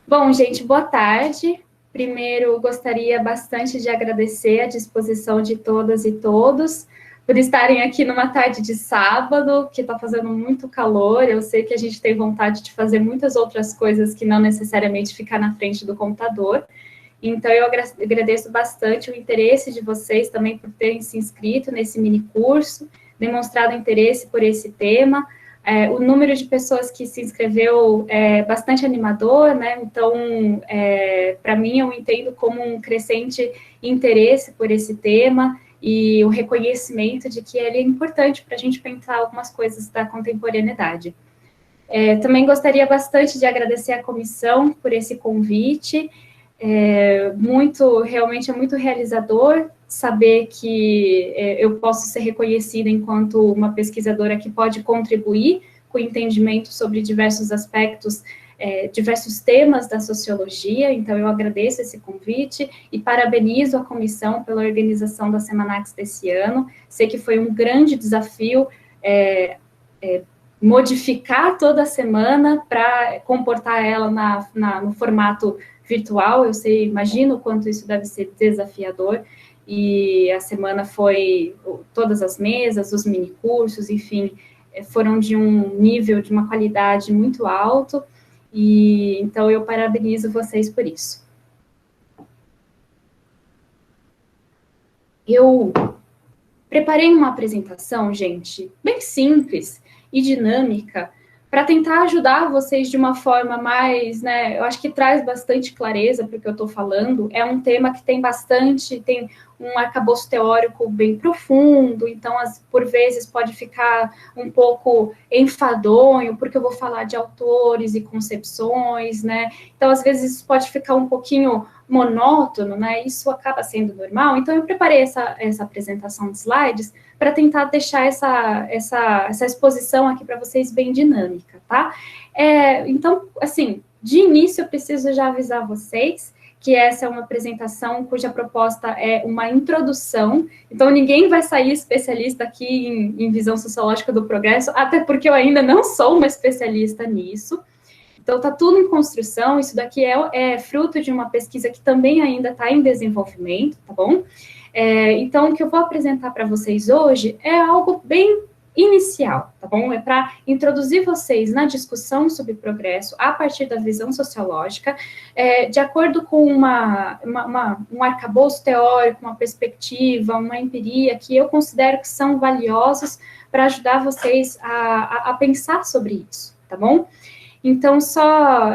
Bom, gente, boa tarde. Primeiro, gostaria bastante de agradecer a disposição de todas e todos por estarem aqui numa tarde de sábado, que está fazendo muito calor. Eu sei que a gente tem vontade de fazer muitas outras coisas que não necessariamente ficar na frente do computador. Então, eu agradeço bastante o interesse de vocês também por terem se inscrito nesse mini curso, demonstrado interesse por esse tema. O número de pessoas que se inscreveu é bastante animador, né? Então, para mim, eu entendo como um crescente interesse por esse tema e o reconhecimento de que ele é importante para a gente pensar algumas coisas da contemporaneidade. Também gostaria bastante de agradecer à comissão por esse convite. Realmente é muito realizador saber que eu posso ser reconhecida enquanto uma pesquisadora que pode contribuir com o entendimento sobre diversos aspectos, diversos temas da sociologia. Então, eu agradeço esse convite e parabenizo a comissão pela organização da Semanax desse ano. Sei que foi um grande desafio modificar toda a semana para comportar ela no formato virtual. Eu sei, imagino o quanto isso deve ser desafiador, e a semana foi todas as mesas, os mini cursos, enfim, foram de um nível, de uma qualidade muito alto, e então eu parabenizo vocês por isso. Eu preparei uma apresentação, gente, bem simples e dinâmica, para tentar ajudar vocês de uma forma mais, né, eu acho que traz bastante clareza para o que eu estou falando. É um tema que tem um arcabouço teórico bem profundo, então, por vezes, pode ficar um pouco enfadonho, porque eu vou falar de autores e concepções, né, então, às vezes, isso pode ficar um pouquinho monótono, né, isso acaba sendo normal. Então, eu preparei essa apresentação de slides para tentar deixar essa exposição aqui para vocês bem dinâmica, tá? Então, assim, de início, eu preciso já avisar vocês que essa é uma apresentação cuja proposta é uma introdução, então ninguém vai sair especialista aqui em visão sociológica do progresso, até porque eu ainda não sou uma especialista nisso. Então, está tudo em construção. Isso daqui é fruto de uma pesquisa que também ainda está em desenvolvimento, tá bom? Então, o que eu vou apresentar para vocês hoje é algo bem inicial, tá bom? É para introduzir vocês na discussão sobre progresso a partir da visão sociológica, de acordo com um arcabouço teórico, uma perspectiva, uma empiria que eu considero que são valiosos para ajudar vocês a pensar sobre isso, tá bom? Então, só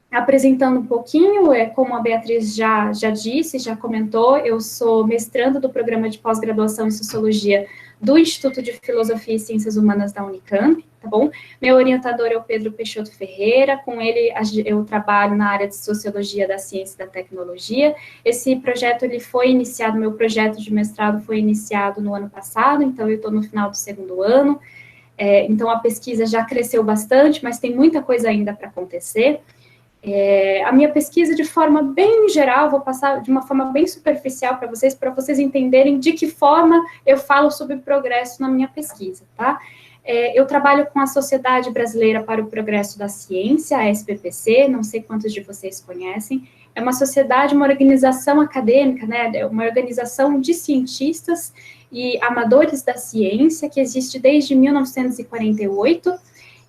apresentando um pouquinho, como a Beatriz já disse, já comentou, eu sou mestranda do programa de pós-graduação em Sociologia do Instituto de Filosofia e Ciências Humanas da Unicamp, tá bom? Meu orientador é o Pedro Peixoto Ferreira, com ele eu trabalho na área de Sociologia da Ciência e da Tecnologia. Esse projeto, meu projeto de mestrado foi iniciado no ano passado, então eu estou no final do segundo ano. Então, a pesquisa já cresceu bastante, mas tem muita coisa ainda para acontecer. A minha pesquisa, de forma bem geral, vou passar de uma forma bem superficial para vocês entenderem de que forma eu falo sobre progresso na minha pesquisa, tá? Eu trabalho com a Sociedade Brasileira para o Progresso da Ciência, a SBPC, não sei quantos de vocês conhecem. É uma sociedade, uma organização acadêmica, né? É uma organização de cientistas e amadores da ciência que existe desde 1948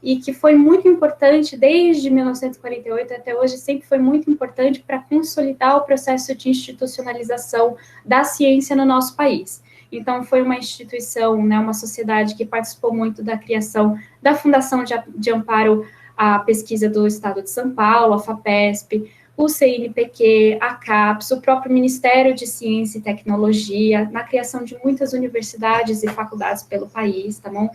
e que foi muito importante desde 1948 até hoje, sempre foi muito importante para consolidar o processo de institucionalização da ciência no nosso país. Então, foi uma instituição, né, uma sociedade que participou muito da criação da Fundação de Amparo à Pesquisa do Estado de São Paulo, a FAPESP, o CNPq, a CAPES, o próprio Ministério de Ciência e Tecnologia, na criação de muitas universidades e faculdades pelo país, tá bom?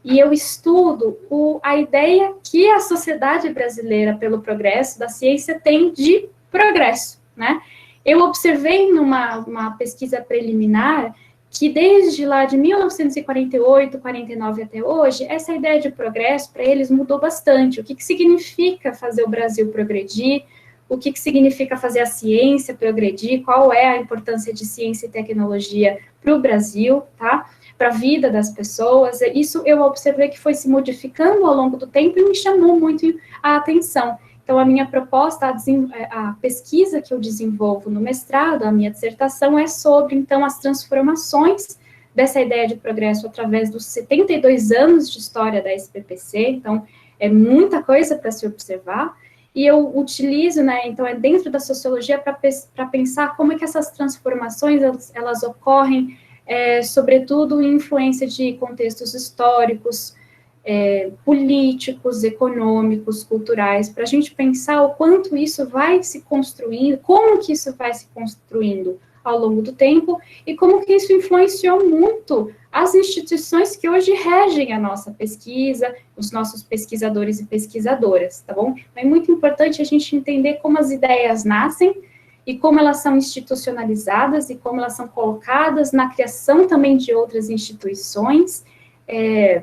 E eu estudo a ideia que a Sociedade Brasileira pelo Progresso da Ciência tem de progresso, né? Eu observei numa pesquisa preliminar que desde lá de 1948, 49 até hoje, essa ideia de progresso para eles mudou bastante. O que significa fazer o Brasil progredir? o que significa fazer a ciência progredir, qual é a importância de ciência e tecnologia para o Brasil, tá? Para a vida das pessoas. Isso eu observei que foi se modificando ao longo do tempo e me chamou muito a atenção. Então, a minha proposta, a pesquisa que eu desenvolvo no mestrado, a minha dissertação é sobre, então, as transformações dessa ideia de progresso através dos 72 anos de história da SBPC. Então, é muita coisa para se observar, e eu utilizo, né, então, é dentro da sociologia para pensar como é que essas transformações, elas ocorrem, sobretudo em influência de contextos históricos, políticos, econômicos, culturais, para a gente pensar o quanto isso vai se construindo, como que isso vai se construindo ao longo do tempo, e como que isso influenciou muito as instituições que hoje regem a nossa pesquisa, os nossos pesquisadores e pesquisadoras, tá bom? É muito importante a gente entender como as ideias nascem, e como elas são institucionalizadas, e como elas são colocadas na criação também de outras instituições. É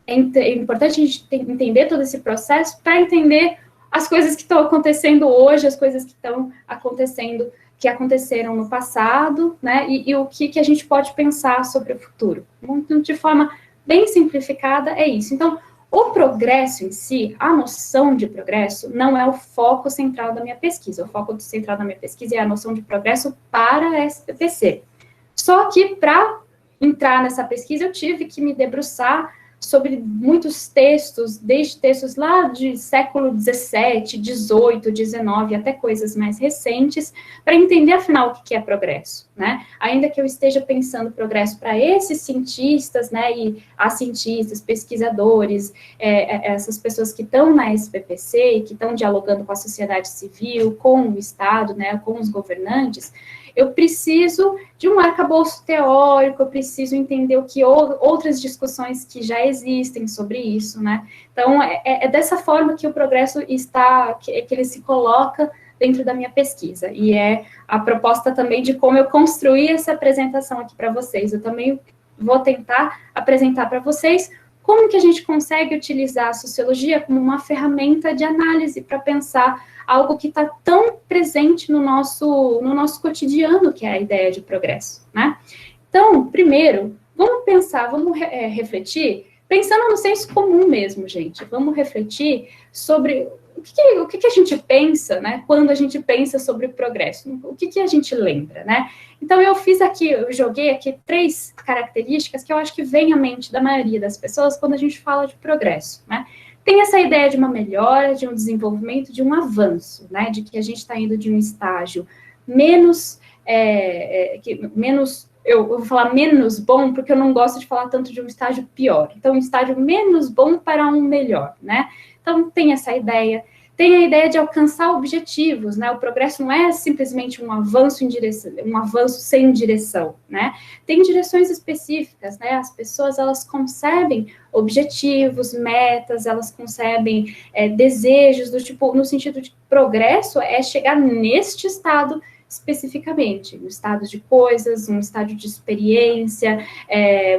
importante a gente entender todo esse processo para entender as coisas que estão acontecendo hoje, as coisas que estão acontecendo, que aconteceram no passado, né, e o que a gente pode pensar sobre o futuro. Então, de forma bem simplificada, é isso. Então, o progresso em si, a noção de progresso, não é o foco central da minha pesquisa. O foco central da minha pesquisa é a noção de progresso para a SBPC. Só que, para entrar nessa pesquisa, eu tive que me debruçar sobre muitos textos, desde textos lá de século XVII, XVIII, XIX, até coisas mais recentes, para entender, afinal, o que é progresso, né? Ainda que eu esteja pensando progresso para esses cientistas, né, e as cientistas, pesquisadores, essas pessoas que estão na SBPC e que estão dialogando com a sociedade civil, com o Estado, né, com os governantes, eu preciso de um arcabouço teórico, eu preciso entender o que outras discussões que já existem sobre isso, né? Então, é dessa forma que o progresso está, que ele se coloca dentro da minha pesquisa, e é a proposta também de como eu construí essa apresentação aqui para vocês. Eu também vou tentar apresentar para vocês como que a gente consegue utilizar a sociologia como uma ferramenta de análise para pensar algo que está tão presente no nosso cotidiano, que é a ideia de progresso, né? Então, primeiro, vamos pensar, vamos refletir, pensando no senso comum mesmo, gente. Vamos refletir sobre o que a gente pensa, né, quando a gente pensa sobre progresso, o que a gente lembra, né? Então, eu joguei aqui 3 características que eu acho que vêm à mente da maioria das pessoas quando a gente fala de progresso, né? Tem essa ideia de uma melhora, de um desenvolvimento, de um avanço, né? De que a gente está indo de um estágio menos, eu vou falar menos bom, porque eu não gosto de falar tanto de um estágio pior. Então, um estágio menos bom para um melhor, né? Então, tem essa ideia. Tem a ideia de alcançar objetivos, né? O progresso não é simplesmente um avanço sem direção, né? Tem direções específicas, né? As pessoas, elas concebem objetivos, metas, elas concebem desejos do tipo, no sentido de progresso é chegar neste estado especificamente, um estado de coisas, um estado de experiência,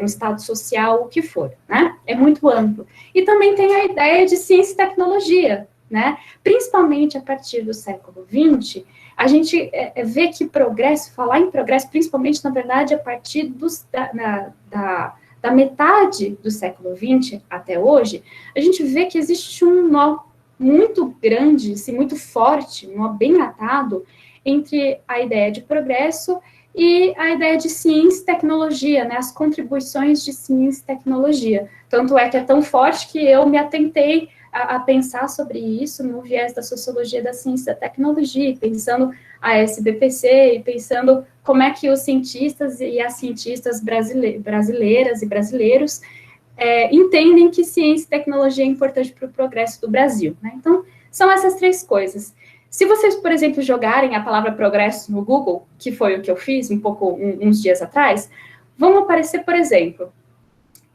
um estado social, o que for, né? É muito amplo. E também tem a ideia de ciência e tecnologia, né? Principalmente a partir do século XX, a gente vê que progresso, falar em progresso, principalmente, na verdade, a partir da metade do século XX até hoje, a gente vê que existe um nó muito grande, assim, muito forte, um nó bem atado, entre a ideia de progresso e a ideia de ciência e tecnologia, né, as contribuições de ciência e tecnologia. Tanto é que é tão forte que eu me atentei a pensar sobre isso no viés da sociologia da ciência e da tecnologia, pensando a SBPC e pensando como é que os cientistas e as cientistas brasileiras e brasileiros entendem que ciência e tecnologia é importante para o progresso do Brasil, né? Então, são essas 3 coisas. Se vocês, por exemplo, jogarem a palavra progresso no Google, que foi o que eu fiz uns dias atrás, vão aparecer, por exemplo,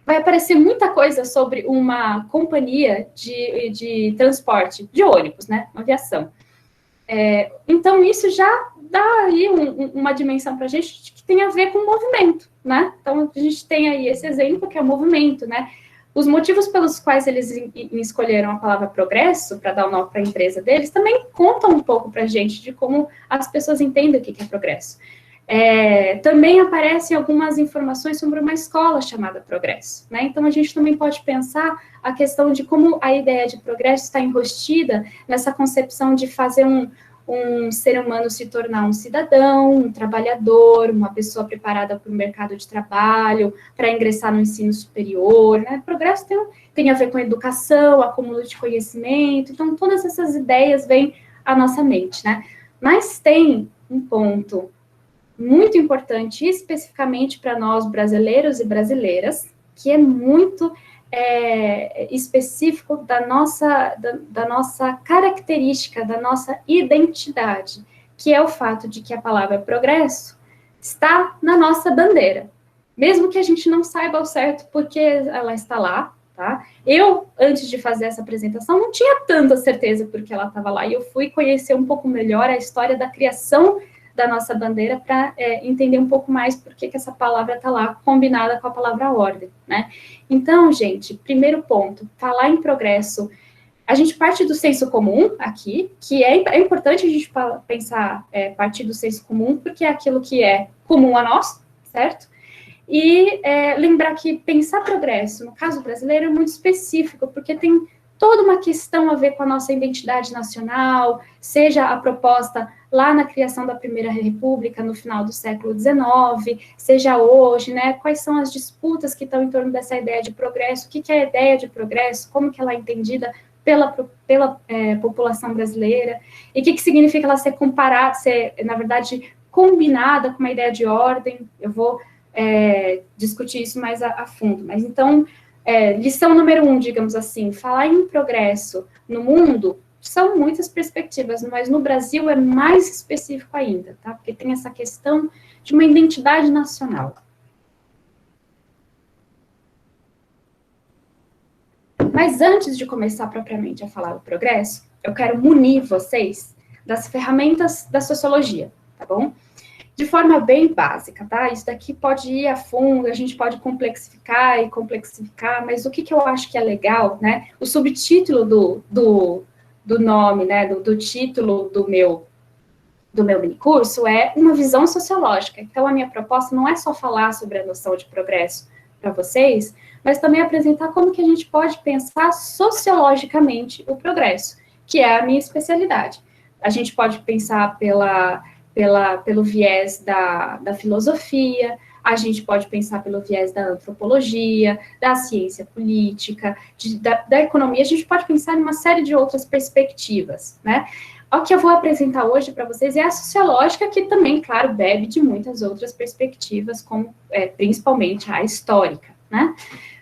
vai aparecer muita coisa sobre uma companhia de transporte, de ônibus, né, uma aviação. Então, isso já dá aí uma dimensão para a gente que tem a ver com o movimento, né? Então, a gente tem aí esse exemplo que é o movimento, né? Os motivos pelos quais eles escolheram a palavra progresso para dar o nome para a empresa deles também contam um pouco para a gente de como as pessoas entendem o que é progresso. Também aparecem algumas informações sobre uma escola chamada Progresso, né? Então, a gente também pode pensar a questão de como a ideia de progresso está enrostida nessa concepção de fazer um ser humano se tornar um cidadão, um trabalhador, uma pessoa preparada para o mercado de trabalho, para ingressar no ensino superior, né? Progresso tem a ver com a educação, acúmulo de conhecimento, então todas essas ideias vêm à nossa mente, né? Mas tem um ponto muito importante, especificamente para nós brasileiros e brasileiras, que é muito específico da nossa característica, da nossa identidade, que é o fato de que a palavra progresso está na nossa bandeira, mesmo que a gente não saiba ao certo porque ela está lá, tá? Eu, antes de fazer essa apresentação, não tinha tanta certeza porque ela estava lá, e eu fui conhecer um pouco melhor a história da criação da nossa bandeira para entender um pouco mais por que essa palavra está lá combinada com a palavra ordem, né? Então, gente, primeiro ponto, falar em progresso, a gente parte do senso comum aqui, que é importante a gente pensar, partir do senso comum, porque é aquilo que é comum a nós, certo? E lembrar que pensar progresso, no caso brasileiro, é muito específico, porque tem toda uma questão a ver com a nossa identidade nacional, seja a proposta lá na criação da Primeira República, no final do século XIX, seja hoje, né, quais são as disputas que estão em torno dessa ideia de progresso, o que é a ideia de progresso, como que ela é entendida pela população brasileira, e o que significa ela ser comparada, na verdade, combinada com uma ideia de ordem. Eu vou discutir isso mais a fundo, mas então, lição número 1, digamos assim, falar em progresso no mundo são muitas perspectivas, mas no Brasil é mais específico ainda, tá? Porque tem essa questão de uma identidade nacional. Mas antes de começar propriamente a falar do progresso, eu quero munir vocês das ferramentas da sociologia, tá bom? De forma bem básica, tá? Isso daqui pode ir a fundo, a gente pode complexificar, mas o que eu acho que é legal, né? O subtítulo do nome, né? Do título do meu minicurso é uma visão sociológica. Então, a minha proposta não é só falar sobre a noção de progresso para vocês, mas também apresentar como que a gente pode pensar sociologicamente o progresso, que é a minha especialidade. A gente pode pensar pelo viés da filosofia, a gente pode pensar pelo viés da antropologia, da ciência política, da economia, a gente pode pensar em uma série de outras perspectivas, né? O que eu vou apresentar hoje para vocês é a sociológica, que também, claro, bebe de muitas outras perspectivas, como principalmente a histórica, né?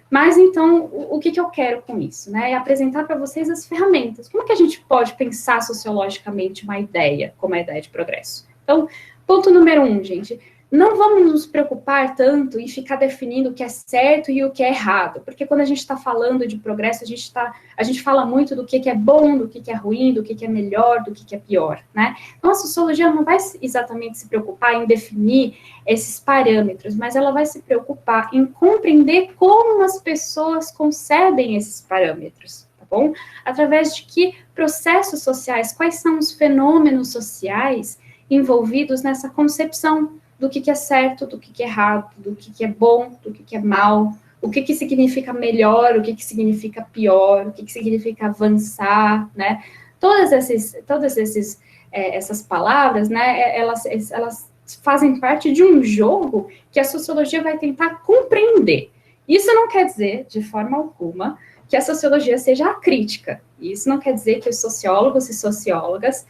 Mas, então, o que eu quero com isso, né? É apresentar para vocês as ferramentas. Como que a gente pode pensar sociologicamente uma ideia, como a ideia de progresso? Então, ponto número 1, gente, não vamos nos preocupar tanto em ficar definindo o que é certo e o que é errado, porque quando a gente está falando de progresso, a gente fala muito do que é bom, do que é ruim, do que é melhor, do que é pior, né? Então, a sociologia não vai exatamente se preocupar em definir esses parâmetros, mas ela vai se preocupar em compreender como as pessoas concebem esses parâmetros, tá bom? Através de que processos sociais, quais são os fenômenos sociais envolvidos nessa concepção do que é certo, do que é errado, do que é bom, do que é mal, o que significa melhor, o que significa pior, o que significa avançar, né? Todas essas palavras, né, elas fazem parte de um jogo que a sociologia vai tentar compreender. Isso não quer dizer, de forma alguma, que a sociologia seja acrítica. Isso não quer dizer que os sociólogos e sociólogas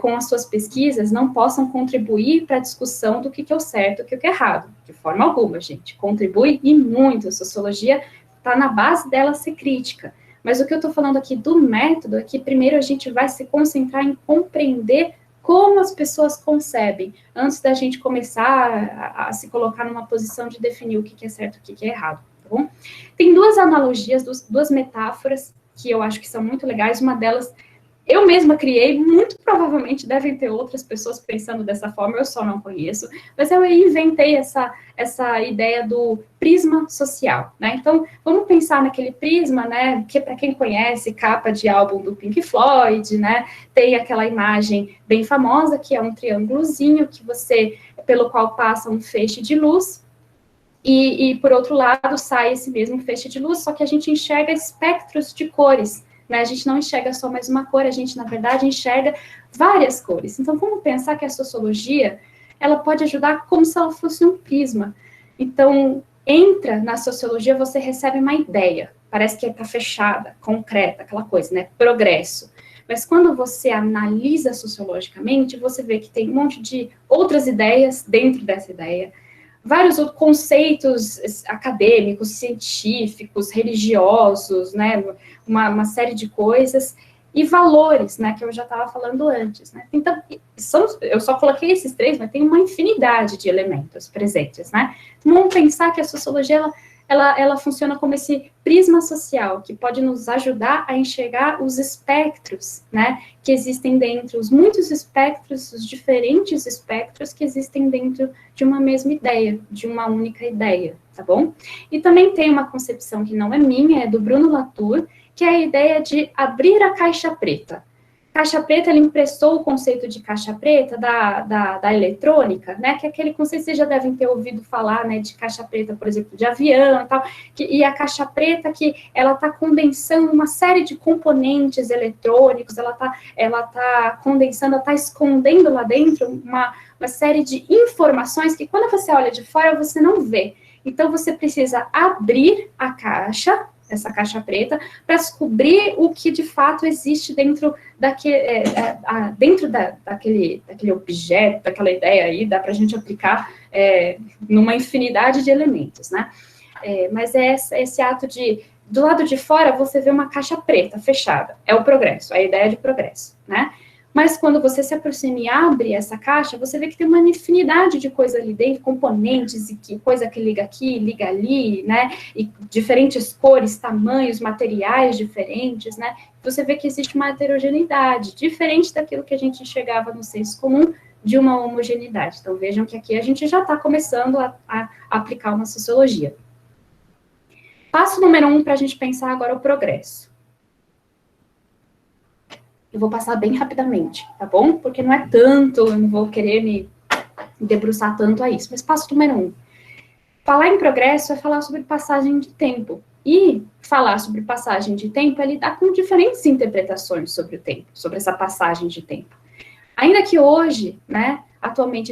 com as suas pesquisas, não possam contribuir para a discussão do que é o certo e o que é errado. De forma alguma, gente. Contribui e muito. A sociologia está na base dela ser crítica. Mas o que eu estou falando aqui do método é que primeiro a gente vai se concentrar em compreender como as pessoas concebem, antes da gente começar a se colocar numa posição de definir o que é certo e o que é errado, tá bom? Tem duas analogias, duas metáforas que eu acho que são muito legais. Uma delas eu mesma criei, muito provavelmente devem ter outras pessoas pensando dessa forma, eu só não conheço, mas eu inventei essa ideia do prisma social, né? Então, vamos pensar naquele prisma, né, que para quem conhece, capa de álbum do Pink Floyd, né, tem aquela imagem bem famosa, que é um triângulozinho pelo qual passa um feixe de luz, e por outro lado sai esse mesmo feixe de luz, só que a gente enxerga espectros de cores, né? A gente não enxerga só mais uma cor, a gente, na verdade, enxerga várias cores. Então, vamos pensar que a sociologia, ela pode ajudar como se ela fosse um prisma. Então, entra na sociologia, você recebe uma ideia, parece que está fechada, concreta, aquela coisa, né? Progresso. Mas quando você analisa sociologicamente, você vê que tem um monte de outras ideias dentro dessa ideia, vários outros conceitos acadêmicos, científicos, religiosos, né, uma série de coisas, e valores, né, que eu já estava falando antes, né. Então, eu só coloquei esses três, mas tem uma infinidade de elementos presentes, né. Então, vamos pensar que a sociologia, ela funciona como esse prisma social, que pode nos ajudar a enxergar os espectros, né, que existem dentro, os muitos espectros, os diferentes espectros que existem dentro de uma mesma ideia, de uma única ideia, tá bom? E também tem uma concepção que não é minha, é do Bruno Latour, que é a ideia de abrir a caixa preta. Caixa preta, ele emprestou o conceito de caixa preta da eletrônica, né, que é aquele conceito, vocês já devem ter ouvido falar, né, de caixa preta, por exemplo, de avião e tal, e a caixa preta que ela está condensando uma série de componentes eletrônicos, ela tá condensando, ela está escondendo lá dentro uma série de informações que quando você olha de fora, você não vê. Então, você precisa abrir a caixa, essa caixa preta, para descobrir o que de fato existe dentro daquele objeto, daquela ideia aí, dá para a gente aplicar numa infinidade de elementos, né? Mas é esse ato do lado de fora, você vê uma caixa preta, fechada, é o progresso, a ideia de progresso, né? Mas quando você se aproxima e abre essa caixa, você vê que tem uma infinidade de coisas ali dentro, componentes, e coisa que liga aqui, liga ali, né? E diferentes cores, tamanhos, materiais diferentes, né? Você vê que existe uma heterogeneidade, diferente daquilo que a gente enxergava no senso comum, de uma homogeneidade. Então, vejam que aqui a gente já está começando a aplicar uma sociologia. Passo número 1 para a gente pensar agora o progresso. Eu vou passar bem rapidamente, tá bom? Porque não é tanto, eu não vou querer me debruçar tanto a isso. Mas passo número 1. Falar em progresso é falar sobre passagem de tempo. E falar sobre passagem de tempo é lidar com diferentes interpretações sobre o tempo, sobre essa passagem de tempo. Ainda que hoje, né, atualmente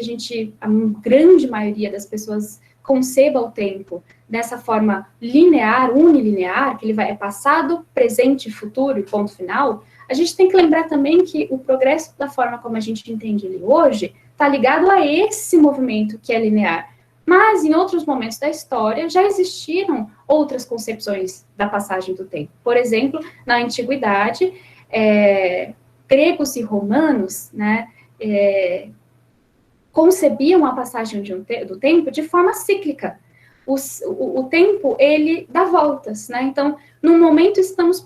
a grande maioria das pessoas conceba o tempo dessa forma linear, unilinear, que ele é passado, presente, futuro e ponto final, a gente tem que lembrar também que o progresso da forma como a gente entende ele hoje está ligado a esse movimento que é linear. Mas, em outros momentos da história, já existiram outras concepções da passagem do tempo. Por exemplo, na Antiguidade, gregos e romanos, né, concebiam a passagem do tempo de forma cíclica. O tempo, ele dá voltas, né? Então, no momento estamos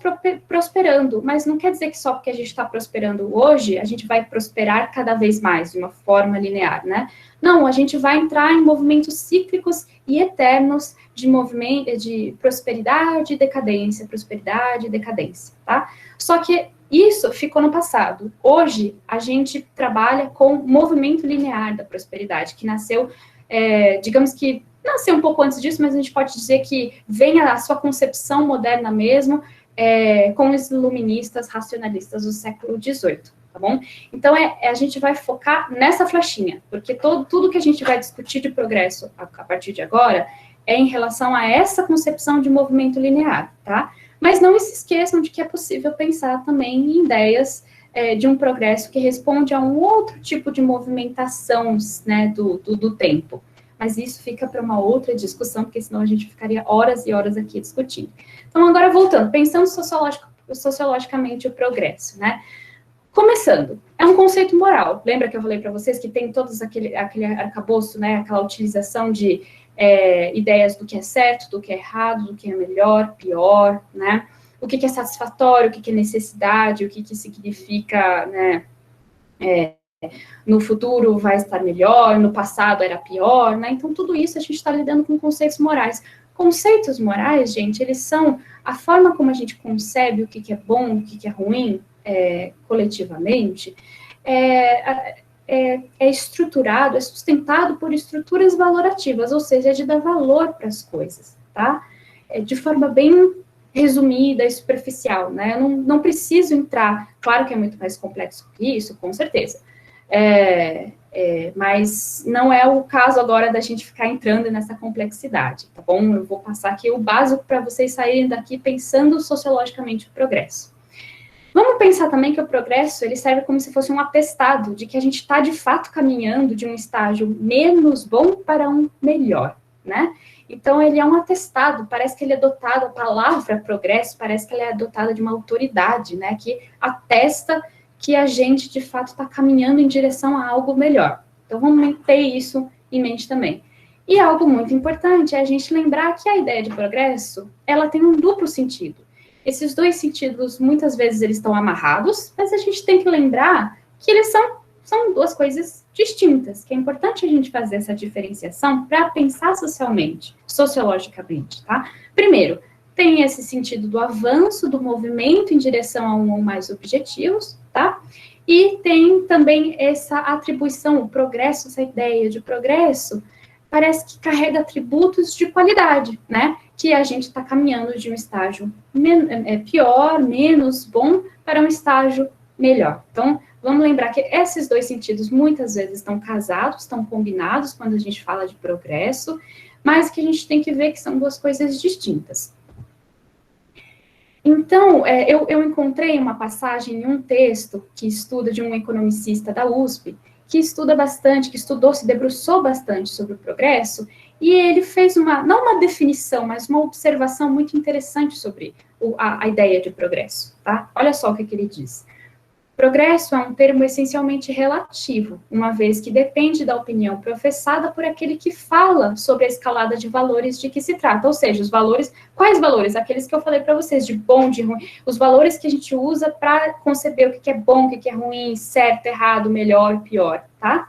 prosperando, mas não quer dizer que só porque a gente está prosperando hoje, a gente vai prosperar cada vez mais, de uma forma linear, né? Não, a gente vai entrar em movimentos cíclicos e eternos de prosperidade e decadência, tá? Só que isso ficou no passado. Hoje, a gente trabalha com o movimento linear da prosperidade, que nasceu, digamos que nasceu um pouco antes disso, mas a gente pode dizer que vem a sua concepção moderna mesmo, com os iluministas racionalistas do século XVIII, tá bom? Então, a gente vai focar nessa flechinha, porque tudo que a gente vai discutir de progresso a partir de agora é em relação a essa concepção de movimento linear, tá? Mas não se esqueçam de que é possível pensar também em ideias de um progresso que responde a um outro tipo de movimentação, né, do tempo. Mas isso fica para uma outra discussão, porque senão a gente ficaria horas e horas aqui discutindo. Então, agora voltando, pensando sociologicamente o progresso, né? Começando, é um conceito moral. Lembra que eu falei para vocês que tem todos aquele arcabouço, né? Aquela utilização de ideias do que é certo, do que é errado, do que é melhor, pior, né? o que é satisfatório, o que é necessidade, o que significa, né, no futuro vai estar melhor, no passado era pior, né? Então, tudo isso a gente está lidando com conceitos morais. Conceitos morais, gente, eles são a forma como a gente concebe o que é bom, o que é ruim, coletivamente, é estruturado, é sustentado por estruturas valorativas, ou seja, é de dar valor para as coisas, tá? De forma bem resumida e superficial, né? Eu não preciso entrar, claro que é muito mais complexo que isso, com certeza, mas não é o caso agora da gente ficar entrando nessa complexidade, tá bom? Eu vou passar aqui o básico para vocês saírem daqui pensando sociologicamente o progresso. Vamos pensar também que o progresso, ele serve como se fosse um atestado de que a gente está, de fato, caminhando de um estágio menos bom para um melhor, né? Então, ele é um atestado, parece que ele é dotado, a palavra progresso, parece que ele é dotada de uma autoridade, né? Que atesta que a gente, de fato, está caminhando em direção a algo melhor. Então, vamos ter isso em mente também. E algo muito importante é a gente lembrar que a ideia de progresso, ela tem um duplo sentido. Esses dois sentidos, muitas vezes, eles estão amarrados, mas a gente tem que lembrar que eles são duas coisas distintas, que é importante a gente fazer essa diferenciação para pensar socialmente, sociologicamente, tá? Primeiro, tem esse sentido do avanço, do movimento em direção a um ou mais objetivos, tá? E tem também essa atribuição, o progresso, essa ideia de progresso, parece que carrega atributos de qualidade, né? Que a gente está caminhando de um estágio pior, menos bom, para um estágio melhor. Então, vamos lembrar que esses dois sentidos muitas vezes estão casados, estão combinados quando a gente fala de progresso, mas que a gente tem que ver que são duas coisas distintas. Então, eu encontrei uma passagem em um texto que estuda de um economicista da USP, que estuda bastante, que estudou, se debruçou bastante sobre o progresso, e ele fez não uma definição, mas uma observação muito interessante sobre a ideia de progresso, tá? Olha só o que ele diz. Progresso é um termo essencialmente relativo, uma vez que depende da opinião professada por aquele que fala sobre a escalada de valores de que se trata, ou seja, os valores, quais valores? Aqueles que eu falei para vocês, de bom, de ruim, os valores que a gente usa para conceber o que é bom, o que é ruim, certo, errado, melhor, pior, tá?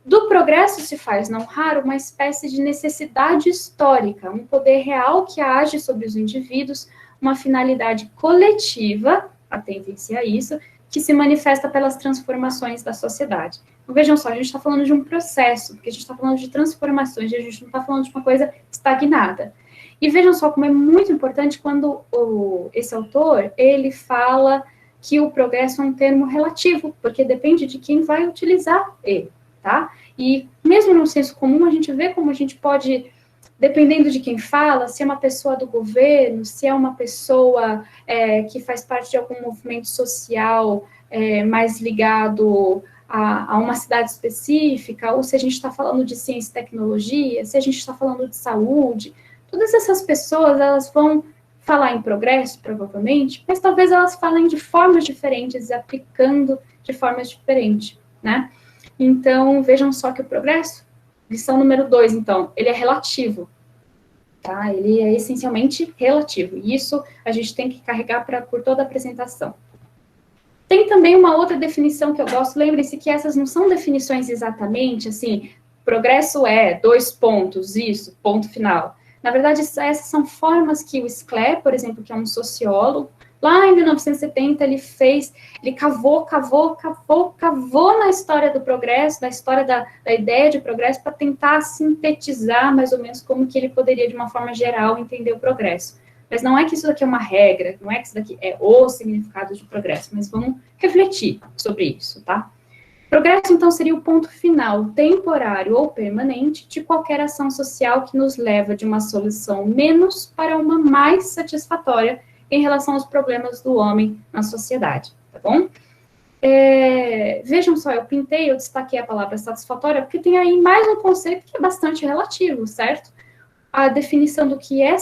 Do progresso se faz, não raro, uma espécie de necessidade histórica, um poder real que age sobre os indivíduos, uma finalidade coletiva, atentem-se a isso, que se manifesta pelas transformações da sociedade. Então, vejam só, a gente está falando de um processo, porque a gente está falando de transformações, a gente não está falando de uma coisa estagnada. E vejam só como é muito importante quando esse autor, ele fala que o progresso é um termo relativo, porque depende de quem vai utilizar ele, tá? E mesmo no senso comum, a gente vê como a gente pode, dependendo de quem fala, se é uma pessoa do governo, se é uma pessoa que faz parte de algum movimento social mais ligado a uma cidade específica, ou se a gente está falando de ciência e tecnologia, se a gente está falando de saúde, todas essas pessoas, elas vão falar em progresso, provavelmente, mas talvez elas falem de formas diferentes e aplicando de formas diferentes, né? Então, vejam só que o progresso, lição número 2, então, ele é relativo, tá? Ele é essencialmente relativo, e isso a gente tem que carregar por toda a apresentação. Tem também uma outra definição que eu gosto, lembrem-se que essas não são definições exatamente, assim, progresso é 2 pontos, isso, ponto final. Na verdade, essas são formas que o Scler, por exemplo, que é um sociólogo, lá em 1970, ele cavou na história do progresso, na história da ideia de progresso, para tentar sintetizar mais ou menos como que ele poderia, de uma forma geral, entender o progresso. Mas não é que isso daqui é uma regra, não é que isso daqui é o significado de progresso, mas vamos refletir sobre isso, tá? Progresso, então, seria o ponto final, temporário ou permanente, de qualquer ação social que nos leva de uma solução menos para uma mais satisfatória em relação aos problemas do homem na sociedade, tá bom? Vejam só, eu destaquei a palavra satisfatória, porque tem aí mais um conceito que é bastante relativo, certo? A definição do que é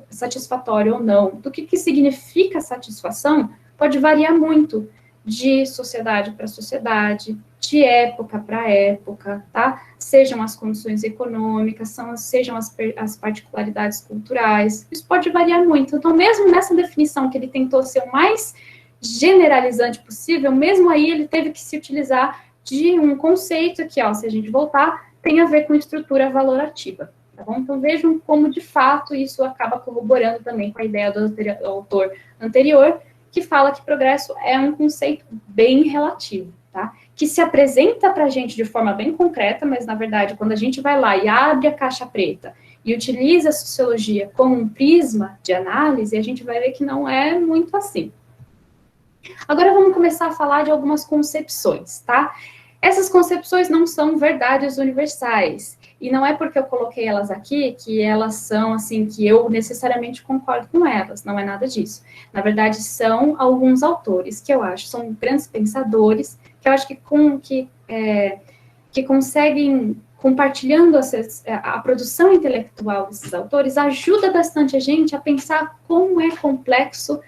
satisfatório ou não, do que significa satisfação, pode variar muito de sociedade para sociedade, de época para época, tá? Sejam as condições econômicas, sejam as particularidades culturais, isso pode variar muito. Então, mesmo nessa definição que ele tentou ser o mais generalizante possível, mesmo aí ele teve que se utilizar de um conceito que, ó, se a gente voltar, tem a ver com estrutura valorativa, tá bom? Então, vejam como, de fato, isso acaba corroborando também com a ideia do autor anterior, que fala que progresso é um conceito bem relativo, tá? Que se apresenta para a gente de forma bem concreta, mas, na verdade, quando a gente vai lá e abre a caixa preta e utiliza a sociologia como um prisma de análise, a gente vai ver que não é muito assim. Agora vamos começar a falar de algumas concepções, tá? Essas concepções não são verdades universais, e não é porque eu coloquei elas aqui que elas são, assim, que eu necessariamente concordo com elas, não é nada disso. Na verdade, são alguns autores que eu acho, são grandes pensadores, que eu acho que conseguem, compartilhando a produção intelectual desses autores, ajuda bastante a gente a pensar como é complexo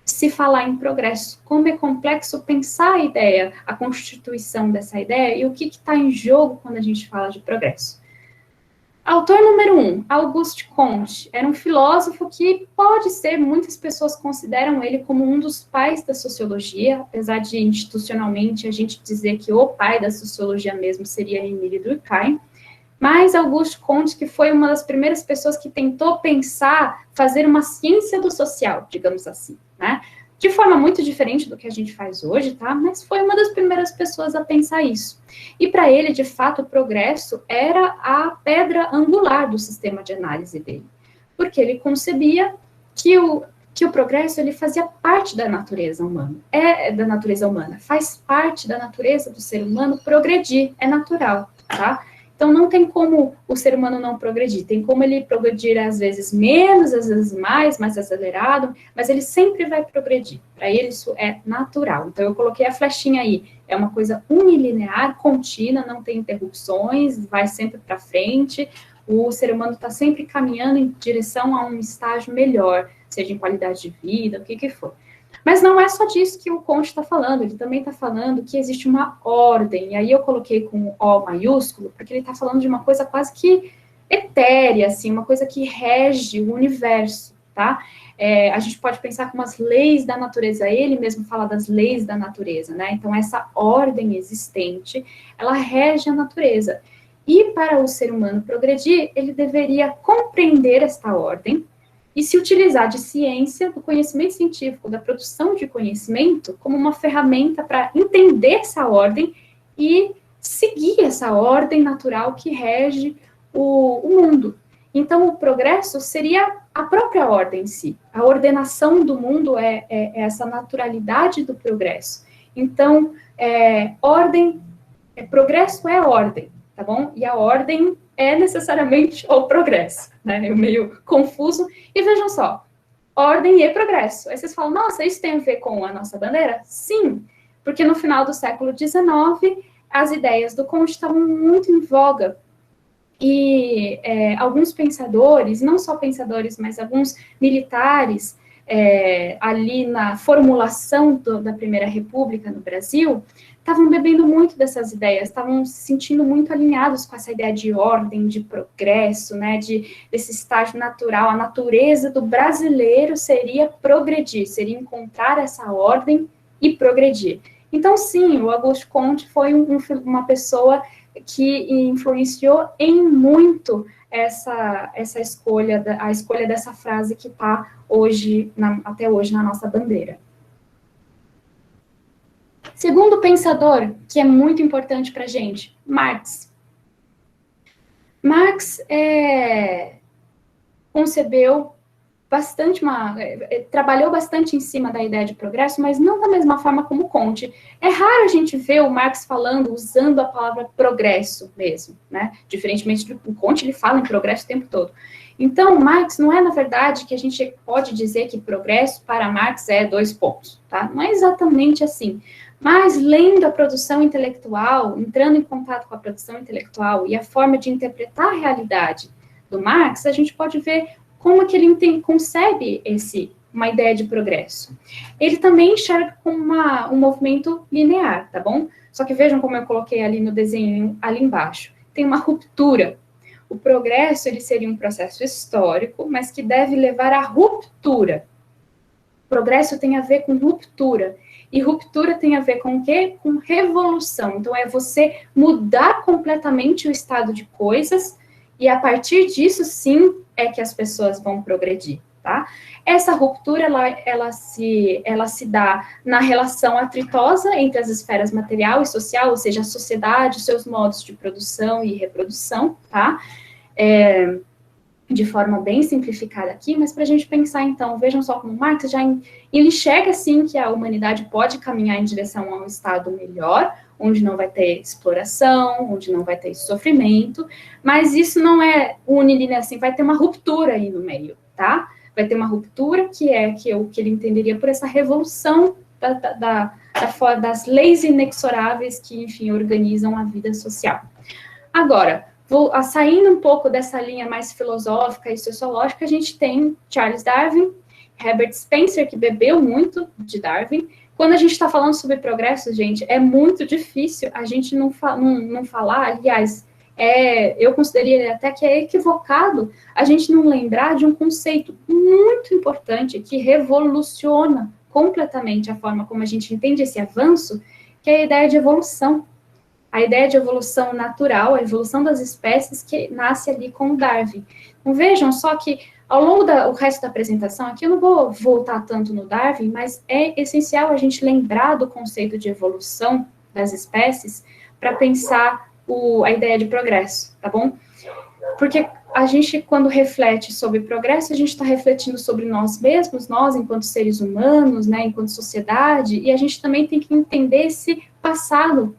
se falar em progresso, como é complexo pensar a ideia, a constituição dessa ideia e o que está em jogo quando a gente fala de progresso. Autor número 1, Auguste Comte, era um filósofo que pode ser, muitas pessoas consideram ele como um dos pais da sociologia, apesar de institucionalmente a gente dizer que o pai da sociologia mesmo seria Émile Durkheim, mas Auguste Comte, que foi uma das primeiras pessoas que tentou pensar, fazer uma ciência do social, digamos assim, né? De forma muito diferente do que a gente faz hoje, tá? Mas foi uma das primeiras pessoas a pensar isso. E para ele, de fato, o progresso era a pedra angular do sistema de análise dele, porque ele concebia que o progresso ele fazia parte da natureza humana, faz parte da natureza do ser humano progredir, é natural, tá? Então, não tem como o ser humano não progredir. Tem como ele progredir, às vezes, menos, às vezes mais acelerado, mas ele sempre vai progredir. Para ele, isso é natural. Então, eu coloquei a flechinha aí. É uma coisa unilinear, contínua, não tem interrupções, vai sempre para frente. O ser humano está sempre caminhando em direção a um estágio melhor, seja em qualidade de vida, o que for. Mas não é só disso que o Comte está falando, ele também está falando que existe uma ordem, e aí eu coloquei com O maiúsculo, porque ele está falando de uma coisa quase que etérea, assim, uma coisa que rege o universo, tá? A gente pode pensar como as leis da natureza, ele mesmo fala das leis da natureza, né? Então, essa ordem existente, ela rege a natureza. E para o ser humano progredir, ele deveria compreender esta ordem, e se utilizar de ciência, do conhecimento científico, da produção de conhecimento, como uma ferramenta para entender essa ordem e seguir essa ordem natural que rege o mundo. Então, o progresso seria a própria ordem em si. A ordenação do mundo é essa naturalidade do progresso. Então, progresso é ordem, tá bom? E a ordem é necessariamente o progresso, né? É meio confuso. E vejam só, ordem e progresso. Aí vocês falam, nossa, isso tem a ver com a nossa bandeira? Sim, porque no final do século XIX, as ideias do Comte estavam muito em voga. E alguns pensadores, não só pensadores, mas alguns militares, ali na formulação da Primeira República no Brasil, estavam bebendo muito dessas ideias, estavam se sentindo muito alinhados com essa ideia de ordem, de progresso, né, desse estágio natural. A natureza do brasileiro seria progredir, seria encontrar essa ordem e progredir. Então, sim, o Auguste Comte foi uma pessoa que influenciou em muito essa escolha, a escolha dessa frase que está até hoje na nossa bandeira. Segundo pensador, que é muito importante para a gente, Marx. Marx concebeu bastante, trabalhou bastante em cima da ideia de progresso, mas não da mesma forma como Comte. É raro a gente ver o Marx falando, usando a palavra progresso mesmo, né? Diferentemente do Comte, ele fala em progresso o tempo todo. Então, Marx não é, na verdade, que a gente pode dizer que progresso para Marx é 2 pontos, tá? Não é exatamente assim. Mas, lendo a produção intelectual, entrando em contato com a produção intelectual e a forma de interpretar a realidade do Marx, a gente pode ver como que ele concebe esse uma ideia de progresso? Ele também enxerga como um movimento linear, tá bom? Só que vejam como eu coloquei ali no desenho, ali embaixo. Tem uma ruptura. O progresso, ele seria um processo histórico, mas que deve levar à ruptura. Progresso tem a ver com ruptura. E ruptura tem a ver com o quê? Com revolução. Então, é você mudar completamente o estado de coisas, e a partir disso, sim, é que as pessoas vão progredir, tá? Essa ruptura, ela se dá na relação atritosa entre as esferas material e social, ou seja, a sociedade, seus modos de produção e reprodução, tá? De forma bem simplificada aqui, mas para a gente pensar, então, vejam só como Marx ele enxerga, sim, que a humanidade pode caminhar em direção a um estado melhor, onde não vai ter exploração, onde não vai ter sofrimento, mas isso não é unilinear, assim, vai ter uma ruptura aí no meio, tá? Vai ter uma ruptura que é o que ele entenderia por essa revolução das leis inexoráveis que, enfim, organizam a vida social. Agora, saindo um pouco dessa linha mais filosófica e sociológica, a gente tem Charles Darwin, Herbert Spencer, que bebeu muito de Darwin. Quando a gente está falando sobre progresso, gente, é muito difícil a gente não falar, aliás, eu consideraria até que é equivocado a gente não lembrar de um conceito muito importante que revoluciona completamente a forma como a gente entende esse avanço, que é a ideia de evolução. A ideia de evolução natural, a evolução das espécies que nasce ali com o Darwin. Então, vejam só que, ao longo do resto da apresentação, aqui eu não vou voltar tanto no Darwin, mas é essencial a gente lembrar do conceito de evolução das espécies para pensar a ideia de progresso, tá bom? Porque a gente, quando reflete sobre progresso, a gente está refletindo sobre nós mesmos, nós enquanto seres humanos, né, enquanto sociedade, e a gente também tem que entender esse passado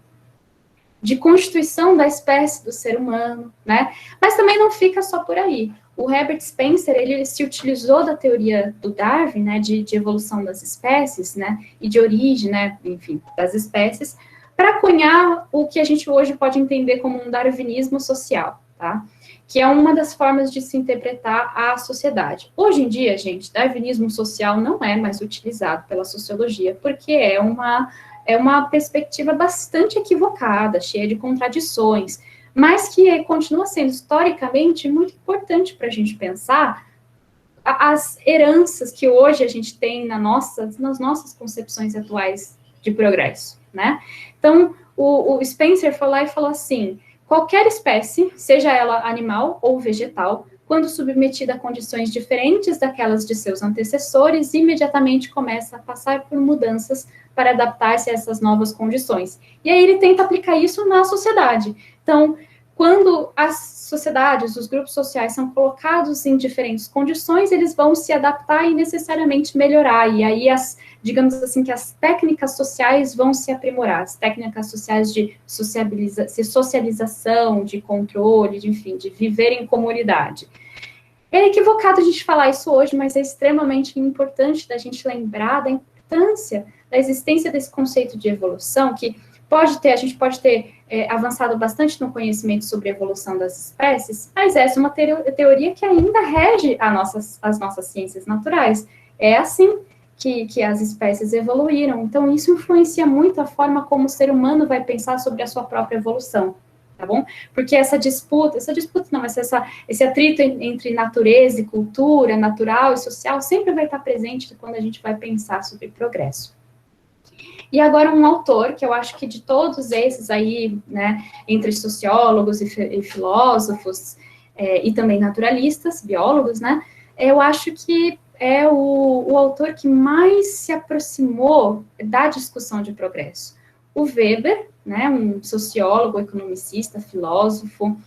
de constituição da espécie do ser humano, né? Mas também não fica só por aí. O Herbert Spencer, ele se utilizou da teoria do Darwin, né, de evolução das espécies, né, e de origem, né, enfim, das espécies, para cunhar o que a gente hoje pode entender como um darwinismo social, tá? Que é uma das formas de se interpretar a sociedade. Hoje em dia, gente, darwinismo social não é mais utilizado pela sociologia, porque é uma perspectiva bastante equivocada, cheia de contradições, mas que continua sendo historicamente muito importante para a gente pensar as heranças que hoje a gente tem nas nossas concepções atuais de progresso, né? Então, o Spencer foi lá e falou assim: qualquer espécie, seja ela animal ou vegetal, quando submetida a condições diferentes daquelas de seus antecessores, imediatamente começa a passar por mudanças para adaptar-se a essas novas condições. E aí ele tenta aplicar isso na sociedade. Então, quando as sociedades, os grupos sociais são colocados em diferentes condições, eles vão se adaptar e necessariamente melhorar. E aí, digamos assim, que as técnicas sociais vão se aprimorar, as técnicas sociais de socialização, de controle, enfim, de viver em comunidade. É equivocado a gente falar isso hoje, mas é extremamente importante da gente lembrar da importância da existência desse conceito de evolução, que a gente pode ter avançado bastante no conhecimento sobre a evolução das espécies, mas essa é uma teoria que ainda rege as nossas ciências naturais. É assim que as espécies evoluíram. Então, isso influencia muito a forma como o ser humano vai pensar sobre a sua própria evolução, tá bom? Porque esse atrito entre natureza e cultura, natural e social, sempre vai estar presente quando a gente vai pensar sobre progresso. E agora um autor, que eu acho que de todos esses aí, né, entre sociólogos e filósofos, e também naturalistas, biólogos, né, eu acho que é o autor que mais se aproximou da discussão de progresso. O Weber, né, um sociólogo, economicista, filósofo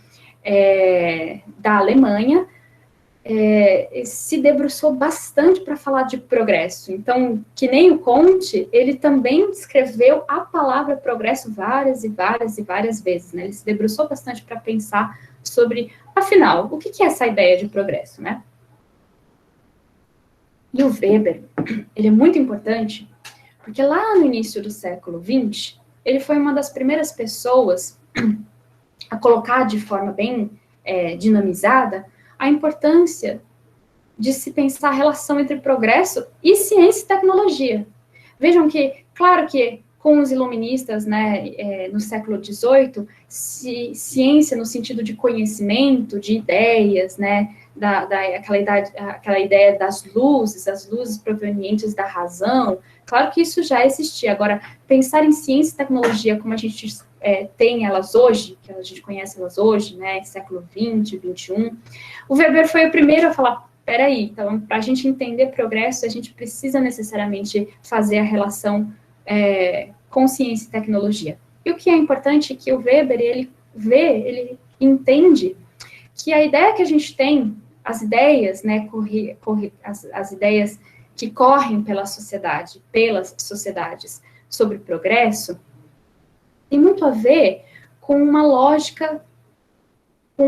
da Alemanha, se debruçou bastante para falar de progresso. Então, que nem o Comte, ele também descreveu a palavra progresso várias e várias e várias vezes, né? Ele se debruçou bastante para pensar sobre, afinal, o que é essa ideia de progresso, né? E o Weber, ele é muito importante, porque lá no início do século XX, ele foi uma das primeiras pessoas a colocar de forma bem dinamizada a importância de se pensar a relação entre progresso e ciência e tecnologia. Vejam que, claro que com os iluministas, né, no século XVIII, ciência no sentido de conhecimento, de ideias, né, aquela ideia das luzes, as luzes provenientes da razão, claro que isso já existia. Agora, pensar em ciência e tecnologia como a gente tem elas hoje, que a gente conhece elas hoje, né, século XX, XXI, o Weber foi o primeiro a falar, peraí, então, para a gente entender progresso, a gente precisa necessariamente fazer a relação com ciência e tecnologia. E o que é importante é que o Weber, ele entende que a ideia que a gente tem, as ideias, né, as ideias que correm pela sociedade, pelas sociedades sobre progresso, tem muito a ver com uma lógica, com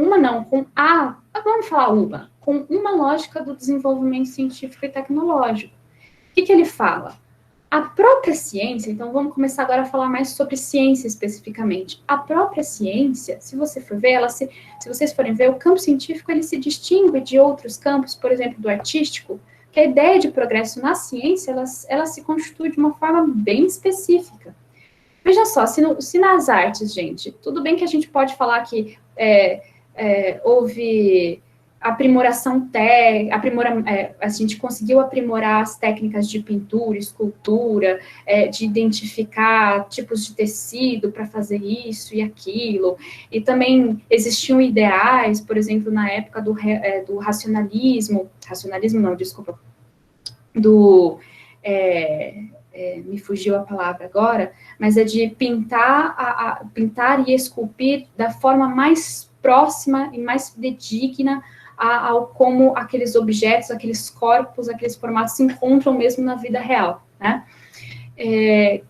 uma lógica do desenvolvimento científico e tecnológico. O que ele fala? A própria ciência, então vamos começar agora a falar mais sobre ciência especificamente. A própria ciência, se você for ver, se vocês forem ver, o campo científico ele se distingue de outros campos, por exemplo, do artístico, que a ideia de progresso na ciência, ela se constitui de uma forma bem específica. Veja só, se nas artes, gente, tudo bem que a gente pode falar que houve aprimoração a gente conseguiu aprimorar as técnicas de pintura, escultura, de identificar tipos de tecido para fazer isso e aquilo, e também existiam ideais, por exemplo, na época do racionalismo não, desculpa, me fugiu a palavra agora, mas é de pintar e esculpir da forma mais próxima e mais fidedigna ao como aqueles objetos, aqueles corpos, aqueles formatos se encontram mesmo na vida real, né?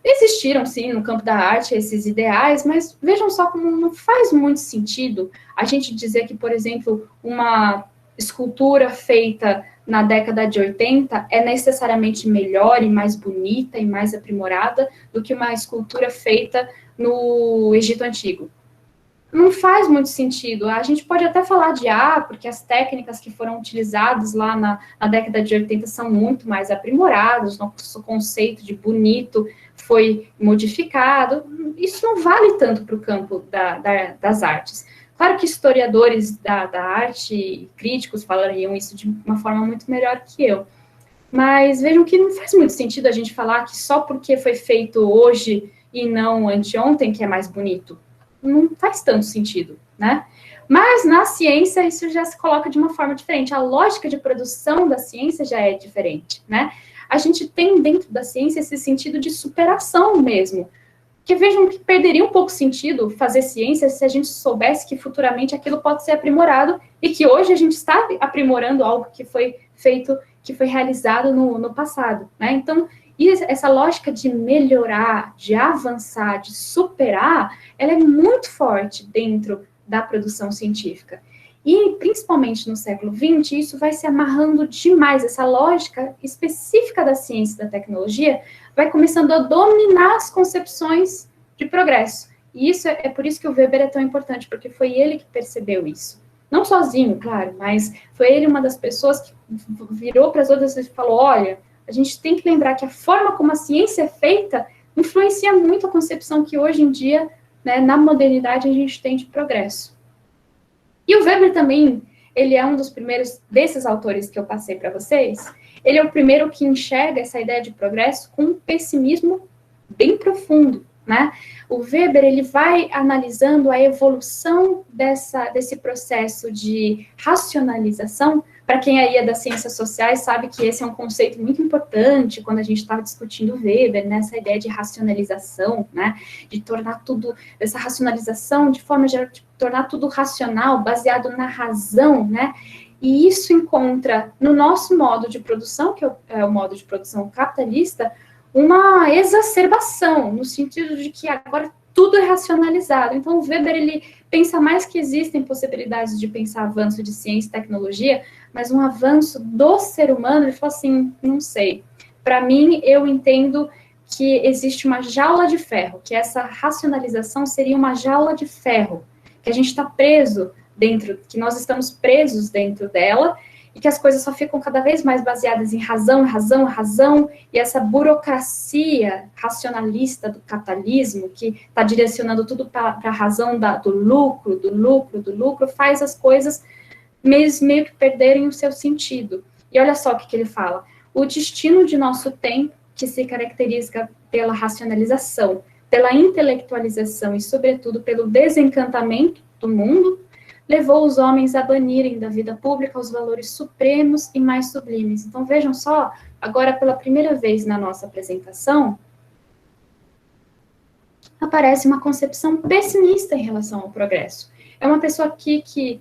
Existiram, sim, no campo da arte esses ideais, mas vejam só como não faz muito sentido a gente dizer que, por exemplo, uma escultura feita na década de 80 é necessariamente melhor e mais bonita e mais aprimorada do que uma escultura feita no Egito Antigo. Não faz muito sentido. A gente pode até falar de porque as técnicas que foram utilizadas lá na década de 80 são muito mais aprimoradas, nosso conceito de bonito foi modificado. Isso não vale tanto para o campo das artes. Claro que historiadores da arte, críticos, falariam isso de uma forma muito melhor que eu. Mas vejam que não faz muito sentido a gente falar que só porque foi feito hoje e não anteontem que é mais bonito. Não faz tanto sentido, né? Mas na ciência isso já se coloca de uma forma diferente. A lógica de produção da ciência já é diferente, né? A gente tem dentro da ciência esse sentido de superação mesmo. Que vejam que perderia um pouco sentido fazer ciência se a gente soubesse que futuramente aquilo pode ser aprimorado e que hoje a gente está aprimorando algo que foi feito, que foi realizado no passado, né? Então, essa lógica de melhorar, de avançar, de superar, ela é muito forte dentro da produção científica. E, principalmente no século XX, isso vai se amarrando demais, essa lógica específica da ciência e da tecnologia vai começando a dominar as concepções de progresso. E isso é por isso que o Weber é tão importante, porque foi ele que percebeu isso. Não sozinho, claro, mas foi ele uma das pessoas que virou para as outras e falou, olha, a gente tem que lembrar que a forma como a ciência é feita influencia muito a concepção que hoje em dia, né, na modernidade, a gente tem de progresso. E o Weber também, ele é um dos primeiros desses autores que eu passei para vocês, ele é o primeiro que enxerga essa ideia de progresso com um pessimismo bem profundo, né? O Weber, ele vai analisando a evolução desse processo de racionalização. Para quem aí é das ciências sociais sabe que esse é um conceito muito importante quando a gente estava discutindo Weber, né? Essa ideia de racionalização, né? De tornar tudo, essa racionalização de forma geral, de tornar tudo racional, baseado na razão, né? E isso encontra no nosso modo de produção, que é o modo de produção capitalista, uma exacerbação, no sentido de que agora tudo é racionalizado. Então, o Weber, ele pensa mais que existem possibilidades de pensar avanço de ciência e tecnologia, mas um avanço do ser humano, ele fala assim, não sei. Para mim, eu entendo que existe uma jaula de ferro, que essa racionalização seria uma jaula de ferro, que a gente está preso dentro, que nós estamos presos dentro dela, e que as coisas só ficam cada vez mais baseadas em razão, razão, razão, e essa burocracia racionalista do capitalismo, que está direcionando tudo para a razão do lucro, do lucro, do lucro, faz as coisas meio que perderem o seu sentido. E olha só o que ele fala: o destino de nosso tempo, que se caracteriza pela racionalização, pela intelectualização e, sobretudo, pelo desencantamento do mundo, levou os homens a banirem da vida pública os valores supremos e mais sublimes. Então, vejam só, agora, pela primeira vez na nossa apresentação, aparece uma concepção pessimista em relação ao progresso. É uma pessoa aqui que,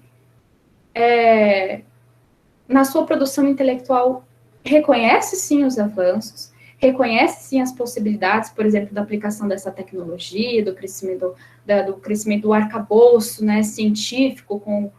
na sua produção intelectual, reconhece, sim, os avanços, reconhece, sim, as possibilidades, por exemplo, da aplicação dessa tecnologia, do crescimento do arcabouço, né, científico com o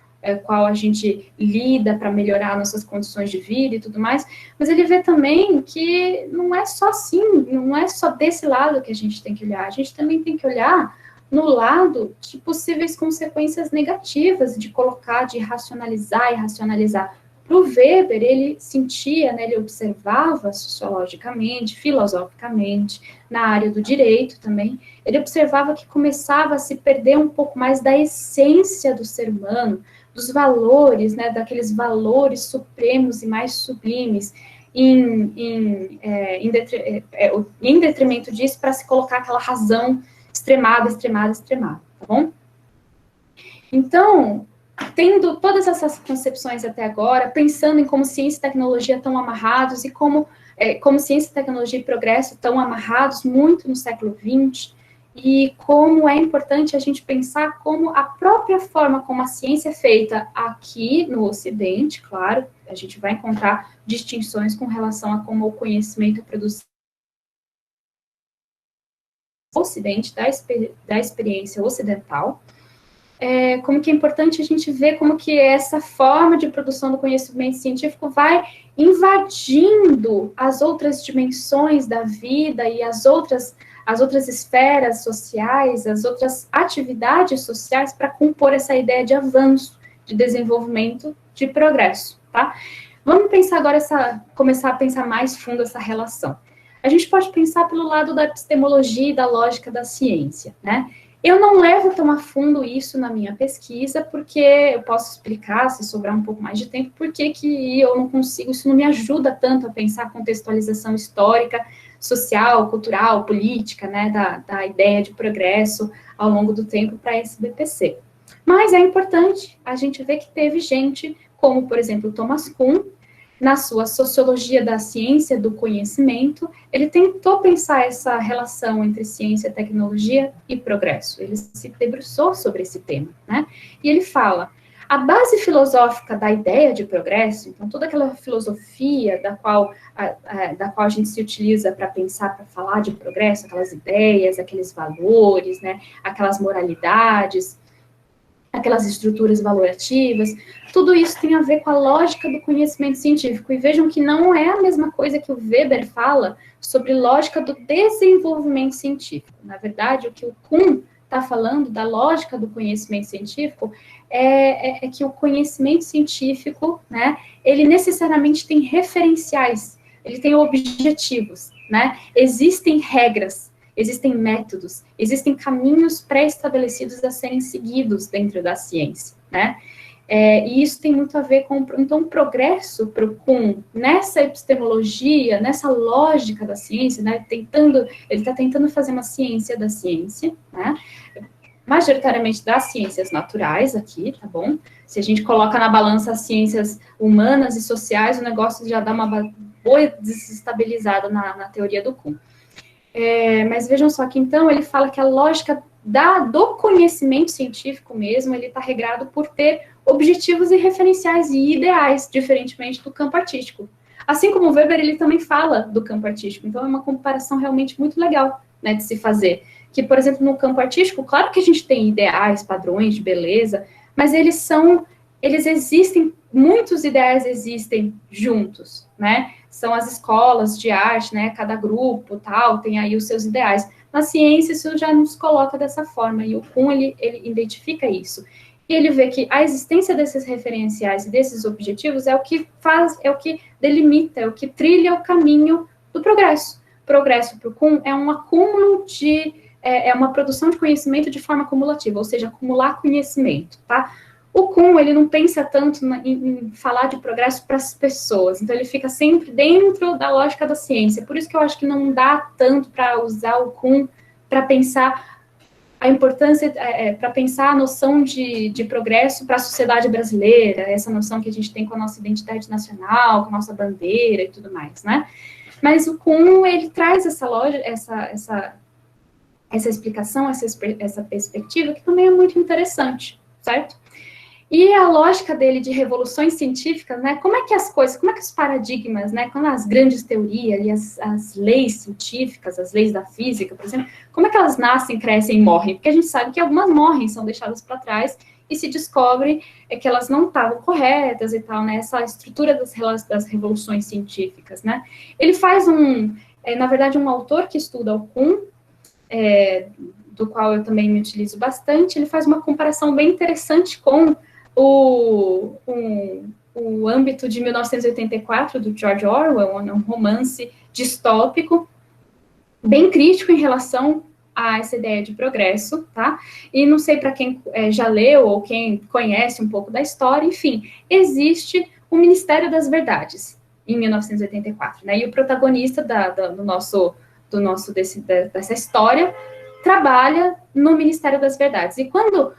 qual a gente lida para melhorar nossas condições de vida e tudo mais, mas ele vê também que não é só assim, não é só desse lado que a gente tem que olhar, a gente também tem que olhar no lado de possíveis consequências negativas de colocar, de racionalizar e racionalizar. Para o Weber, ele sentia, né, ele observava sociologicamente, filosoficamente, na área do direito também, ele observava que começava a se perder um pouco mais da essência do ser humano, dos valores, né, daqueles valores supremos e mais sublimes, em detrimento disso, para se colocar aquela razão extremada, tá bom? Então, tendo todas essas concepções até agora, pensando em como ciência e tecnologia estão amarrados e como ciência, tecnologia e progresso estão amarrados muito no século XX, e como é importante a gente pensar como a própria forma como a ciência é feita aqui no Ocidente, claro, a gente vai encontrar distinções com relação a como o conhecimento é produzido no Ocidente, da experiência ocidental, como que é importante a gente ver como que essa forma de produção do conhecimento científico vai invadindo as outras dimensões da vida e as outras esferas sociais, as outras atividades sociais para compor essa ideia de avanço, de desenvolvimento, de progresso, tá? Vamos pensar agora, começar a pensar mais fundo essa relação. A gente pode pensar pelo lado da epistemologia e da lógica da ciência, né? Eu não levo tão a fundo isso na minha pesquisa, porque eu posso explicar, se sobrar um pouco mais de tempo, por que eu não consigo, isso não me ajuda tanto a pensar a contextualização histórica, social, cultural, política, né, da ideia de progresso ao longo do tempo para esse BPC. Mas é importante a gente ver que teve gente, como, por exemplo, Thomas Kuhn, na sua Sociologia da Ciência do Conhecimento, ele tentou pensar essa relação entre ciência, tecnologia e progresso. Ele se debruçou sobre esse tema, né? E ele fala: a base filosófica da ideia de progresso, então toda aquela filosofia da qual a gente se utiliza para pensar, para falar de progresso, aquelas ideias, aqueles valores, né? Aquelas moralidades, aquelas estruturas valorativas, tudo isso tem a ver com a lógica do conhecimento científico. E vejam que não é a mesma coisa que o Weber fala sobre lógica do desenvolvimento científico. Na verdade, o que o Kuhn está falando da lógica do conhecimento científico é que o conhecimento científico, né, ele necessariamente tem referenciais, ele tem objetivos, né? Existem regras, existem métodos, existem caminhos pré-estabelecidos a serem seguidos dentro da ciência, né? E isso tem muito a ver com, então, o progresso para o Kuhn, nessa epistemologia, nessa lógica da ciência, né? Ele está tentando fazer uma ciência da ciência, né? Majoritariamente das ciências naturais aqui, tá bom? Se a gente coloca na balança as ciências humanas e sociais, o negócio já dá uma boa desestabilizada na teoria do Kuhn. Mas vejam só que, então, ele fala que a lógica do conhecimento científico mesmo, ele está regrado por ter objetivos e referenciais e ideais, diferentemente do campo artístico. Assim como o Weber, ele também fala do campo artístico, então é uma comparação realmente muito legal, né, de se fazer. Que, por exemplo, no campo artístico, claro que a gente tem ideais, padrões de beleza, mas eles existem, muitos ideais existem juntos, né? São as escolas de arte, né? Cada grupo, tal, tem aí os seus ideais. Na ciência, isso já nos coloca dessa forma, e o Kuhn, ele identifica isso. E ele vê que a existência desses referenciais e desses objetivos é o que faz, é o que delimita, é o que trilha o caminho do progresso. Progresso para o Kuhn é um acúmulo é uma produção de conhecimento de forma acumulativa, ou seja, acumular conhecimento, tá? O Kuhn, ele não pensa tanto em falar de progresso para as pessoas, então ele fica sempre dentro da lógica da ciência. Por isso que eu acho que não dá tanto para usar o Kuhn para pensar a importância, para pensar a noção de progresso para a sociedade brasileira, essa noção que a gente tem com a nossa identidade nacional, com a nossa bandeira e tudo mais, né? Mas o Kuhn, ele traz essa lógica, essa explicação, essa perspectiva, que também é muito interessante, certo? E a lógica dele de revoluções científicas, né? Como é que as coisas, como é que os paradigmas, né? Quando as grandes teorias e as leis científicas, as leis da física, por exemplo, como é que elas nascem, crescem e morrem? Porque a gente sabe que algumas morrem, são deixadas para trás e se descobre que elas não estavam corretas e tal, né? Essa estrutura das revoluções científicas, né? Ele faz na verdade, um autor que estuda o Kuhn, do qual eu também me utilizo bastante, ele faz uma comparação bem interessante com o âmbito de 1984, do George Orwell, um romance distópico, bem crítico em relação a essa ideia de progresso, tá? E não sei para quem já leu ou quem conhece um pouco da história, enfim, existe o Ministério das Verdades, em 1984, né? E o protagonista dessa história trabalha no Ministério das Verdades. E quando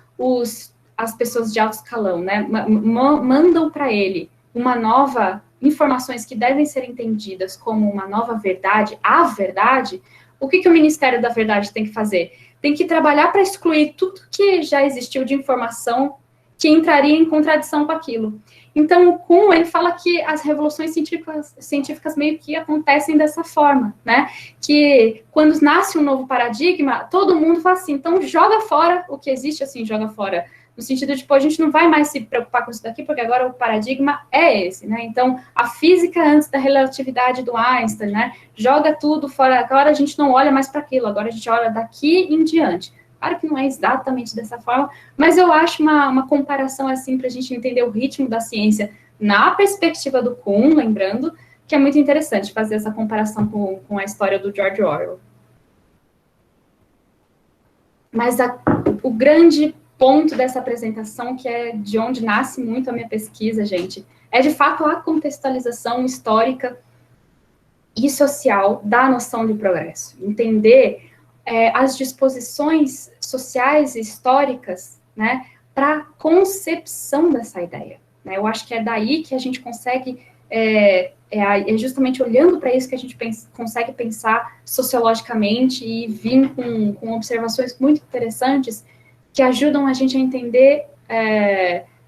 as pessoas de alto escalão, né, mandam para ele informações que devem ser entendidas como uma nova verdade, a verdade, o que o Ministério da Verdade tem que fazer? Tem que trabalhar para excluir tudo que já existiu de informação que entraria em contradição com aquilo. Então, o Kuhn, ele fala que as revoluções científicas meio que acontecem dessa forma, né? Que quando nasce um novo paradigma, todo mundo fala assim, então joga fora o que existe, assim, joga fora. No sentido de, a gente não vai mais se preocupar com isso daqui, porque agora o paradigma é esse, né? Então, a física antes da relatividade do Einstein, né? Joga tudo fora, agora a gente não olha mais para aquilo, agora a gente olha daqui em diante. Claro que não é exatamente dessa forma, mas eu acho uma comparação assim para a gente entender o ritmo da ciência na perspectiva do Kuhn, lembrando, que é muito interessante fazer essa comparação com a história do George Orwell. Mas o grande ponto dessa apresentação, que é de onde nasce muito a minha pesquisa, gente, é de fato a contextualização histórica e social da noção de progresso. Entender as disposições sociais e históricas, né, para a concepção dessa ideia. Né? Eu acho que é daí que a gente consegue, é justamente olhando para isso que a gente consegue pensar sociologicamente e vir com observações muito interessantes que ajudam a gente a entender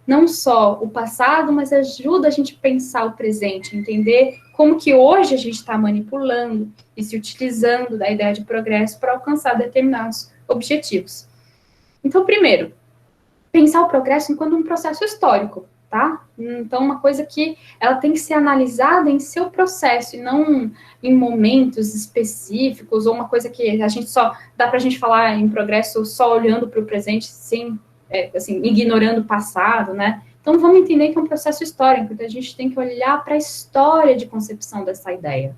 não só o passado, mas ajuda a gente a pensar o presente, entender como que hoje a gente está manipulando e se utilizando da ideia de progresso para alcançar determinados objetivos. Então, primeiro, pensar o progresso enquanto um processo histórico, tá? Então, uma coisa que ela tem que ser analisada em seu processo e não em momentos específicos, ou uma coisa que a gente só dá para a gente falar em progresso só olhando para o presente, sem, assim, ignorando o passado, né? Então, vamos entender que é um processo histórico, então a gente tem que olhar para a história de concepção dessa ideia.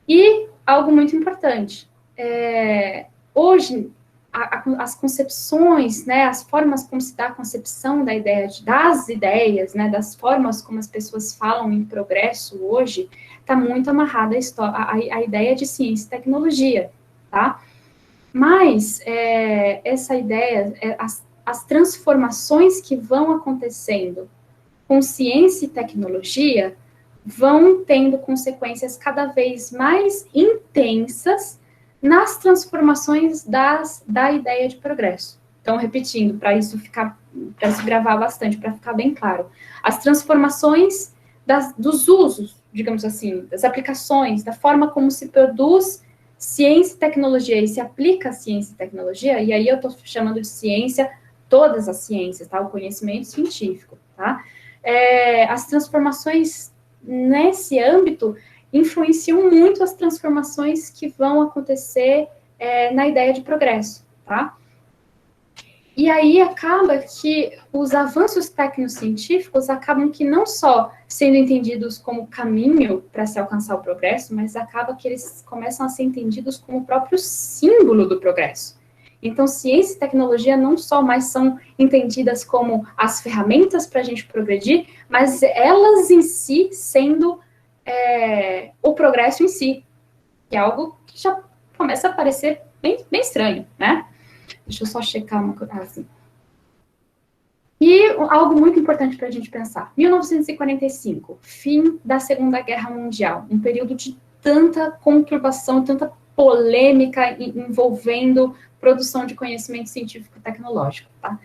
E algo muito importante, hoje, as concepções, né, as formas como se dá a concepção da ideia, das ideias, né, das formas como as pessoas falam em progresso hoje, está muito amarrada à ideia de ciência e tecnologia, tá? Mas essa ideia, as transformações que vão acontecendo com ciência e tecnologia vão tendo consequências cada vez mais intensas nas transformações da ideia de progresso. Então, repetindo, para isso gravar bastante, para ficar bem claro. As transformações dos usos, digamos assim, das aplicações, da forma como se produz ciência e tecnologia e se aplica a ciência e tecnologia, e aí eu estou chamando de ciência todas as ciências, tá? O conhecimento científico, tá? As transformações nesse âmbito influenciam muito as transformações que vão acontecer na ideia de progresso, tá? E aí acaba que os avanços técnico-científicos acabam que não só sendo entendidos como caminho para se alcançar o progresso, mas acaba que eles começam a ser entendidos como o próprio símbolo do progresso. Então, ciência e tecnologia não só mais são entendidas como as ferramentas para a gente progredir, mas elas em si sendo o progresso em si, que é algo que já começa a parecer bem estranho, né? Deixa eu só checar uma coisa assim. E algo muito importante para a gente pensar. 1945, fim da Segunda Guerra Mundial. Um período de tanta conturbação, tanta polêmica envolvendo produção de conhecimento científico e tecnológico, tá?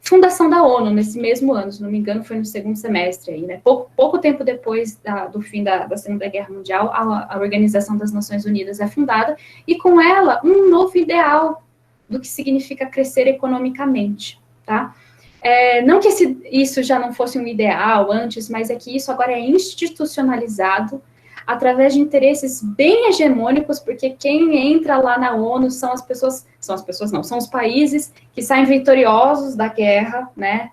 Fundação da ONU, nesse mesmo ano, se não me engano, foi no segundo semestre aí, né? Pouco tempo depois do fim da Segunda Guerra Mundial, a Organização das Nações Unidas é fundada, e com ela, um novo ideal do que significa crescer economicamente, tá? Não que isso já não fosse um ideal antes, mas é que isso agora é institucionalizado através de interesses bem hegemônicos, porque quem entra lá na ONU são os países que saem vitoriosos da guerra, né?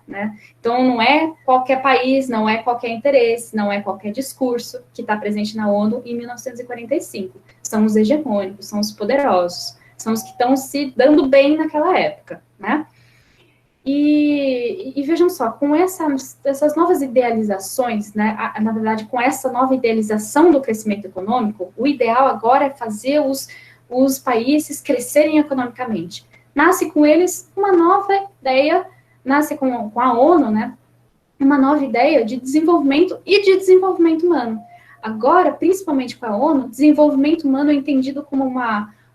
Então, não é qualquer país, não é qualquer interesse, não é qualquer discurso que está presente na ONU em 1945. São os hegemônicos, são os poderosos, são os que estão se dando bem naquela época, né? E vejam só, com essas novas idealizações, né, na verdade, com essa nova idealização do crescimento econômico, o ideal agora é fazer os países crescerem economicamente. Nasce com eles uma nova ideia, nasce com a ONU, né, uma nova ideia de desenvolvimento e de desenvolvimento humano. Agora, principalmente com a ONU, desenvolvimento humano é entendido como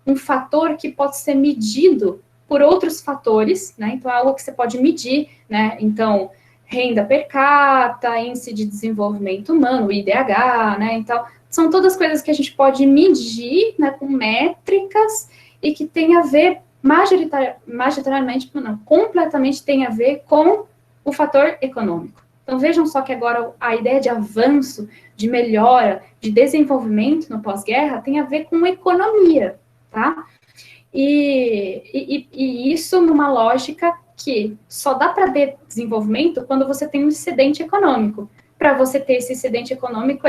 um fator que pode ser medido por outros fatores, né? Então, é algo que você pode medir, né? Então, renda per capita, índice de desenvolvimento humano, o IDH, né? Então, são todas coisas que a gente pode medir, né, com métricas e que tem a ver majoritariamente, não, completamente tem a ver com o fator econômico. Então, vejam só que agora a ideia de avanço, de melhora, de desenvolvimento no pós-guerra tem a ver com economia, tá? E isso numa lógica que só dá para ter desenvolvimento quando você tem um excedente econômico. Para você ter esse excedente econômico,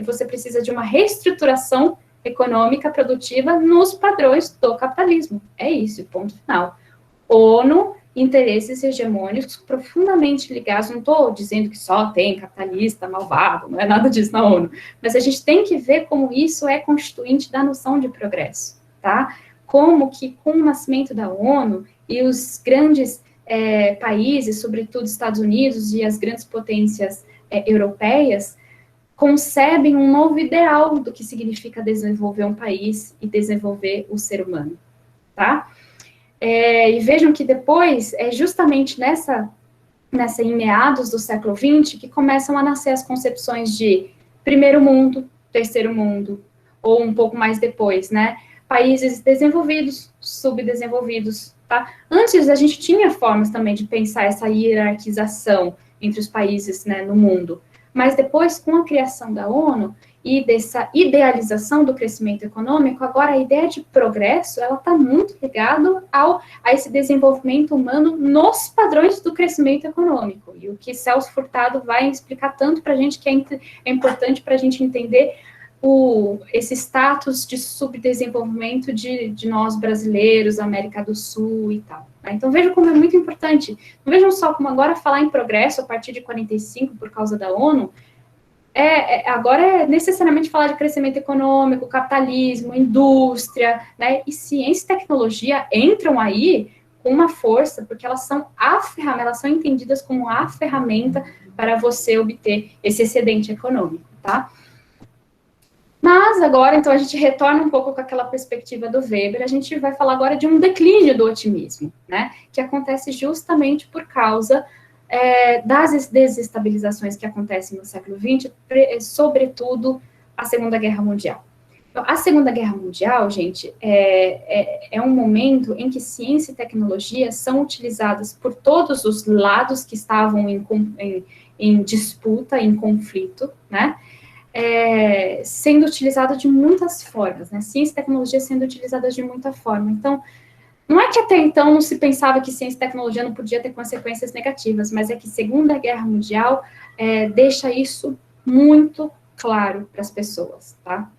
você precisa de uma reestruturação econômica produtiva nos padrões do capitalismo. É isso, ponto final. ONU, interesses hegemônicos profundamente ligados, não estou dizendo que só tem capitalista malvado, não é nada disso na ONU, mas a gente tem que ver como isso é constituinte da noção de progresso, tá? Como que com o nascimento da ONU e os grandes países, sobretudo Estados Unidos e as grandes potências europeias, concebem um novo ideal do que significa desenvolver um país e desenvolver o ser humano, tá? E vejam que depois, justamente em meados do século XX, que começam a nascer as concepções de primeiro mundo, terceiro mundo, ou um pouco mais depois, né? Países desenvolvidos, subdesenvolvidos, tá? Antes, a gente tinha formas também de pensar essa hierarquização entre os países, né, no mundo. Mas depois, com a criação da ONU e dessa idealização do crescimento econômico, agora a ideia de progresso, ela está muito ligada a esse desenvolvimento humano nos padrões do crescimento econômico. E o que Celso Furtado vai explicar tanto para a gente, que é importante para a gente entender esse status de subdesenvolvimento de nós brasileiros, América do Sul e tal. Tá? Então, vejam como é muito importante. Vejam só como agora falar em progresso a partir de 45, por causa da ONU, agora é necessariamente falar de crescimento econômico, capitalismo, indústria, né? E ciência e tecnologia entram aí com uma força, porque elas são elas são entendidas como a ferramenta para você obter esse excedente econômico, tá? Mas agora, então, a gente retorna um pouco com aquela perspectiva do Weber, a gente vai falar agora de um declínio do otimismo, né, que acontece justamente por causa das desestabilizações que acontecem no século XX, sobretudo a Segunda Guerra Mundial. Então, a Segunda Guerra Mundial, gente, é um momento em que ciência e tecnologia são utilizadas por todos os lados que estavam em disputa, em conflito, né, sendo utilizado de muitas formas, né? Ciência e tecnologia sendo utilizadas de muita forma. Então, Não é que até então não se pensava que ciência e tecnologia não podia ter consequências negativas, mas é que Segunda Guerra Mundial deixa isso muito claro para as pessoas, tá?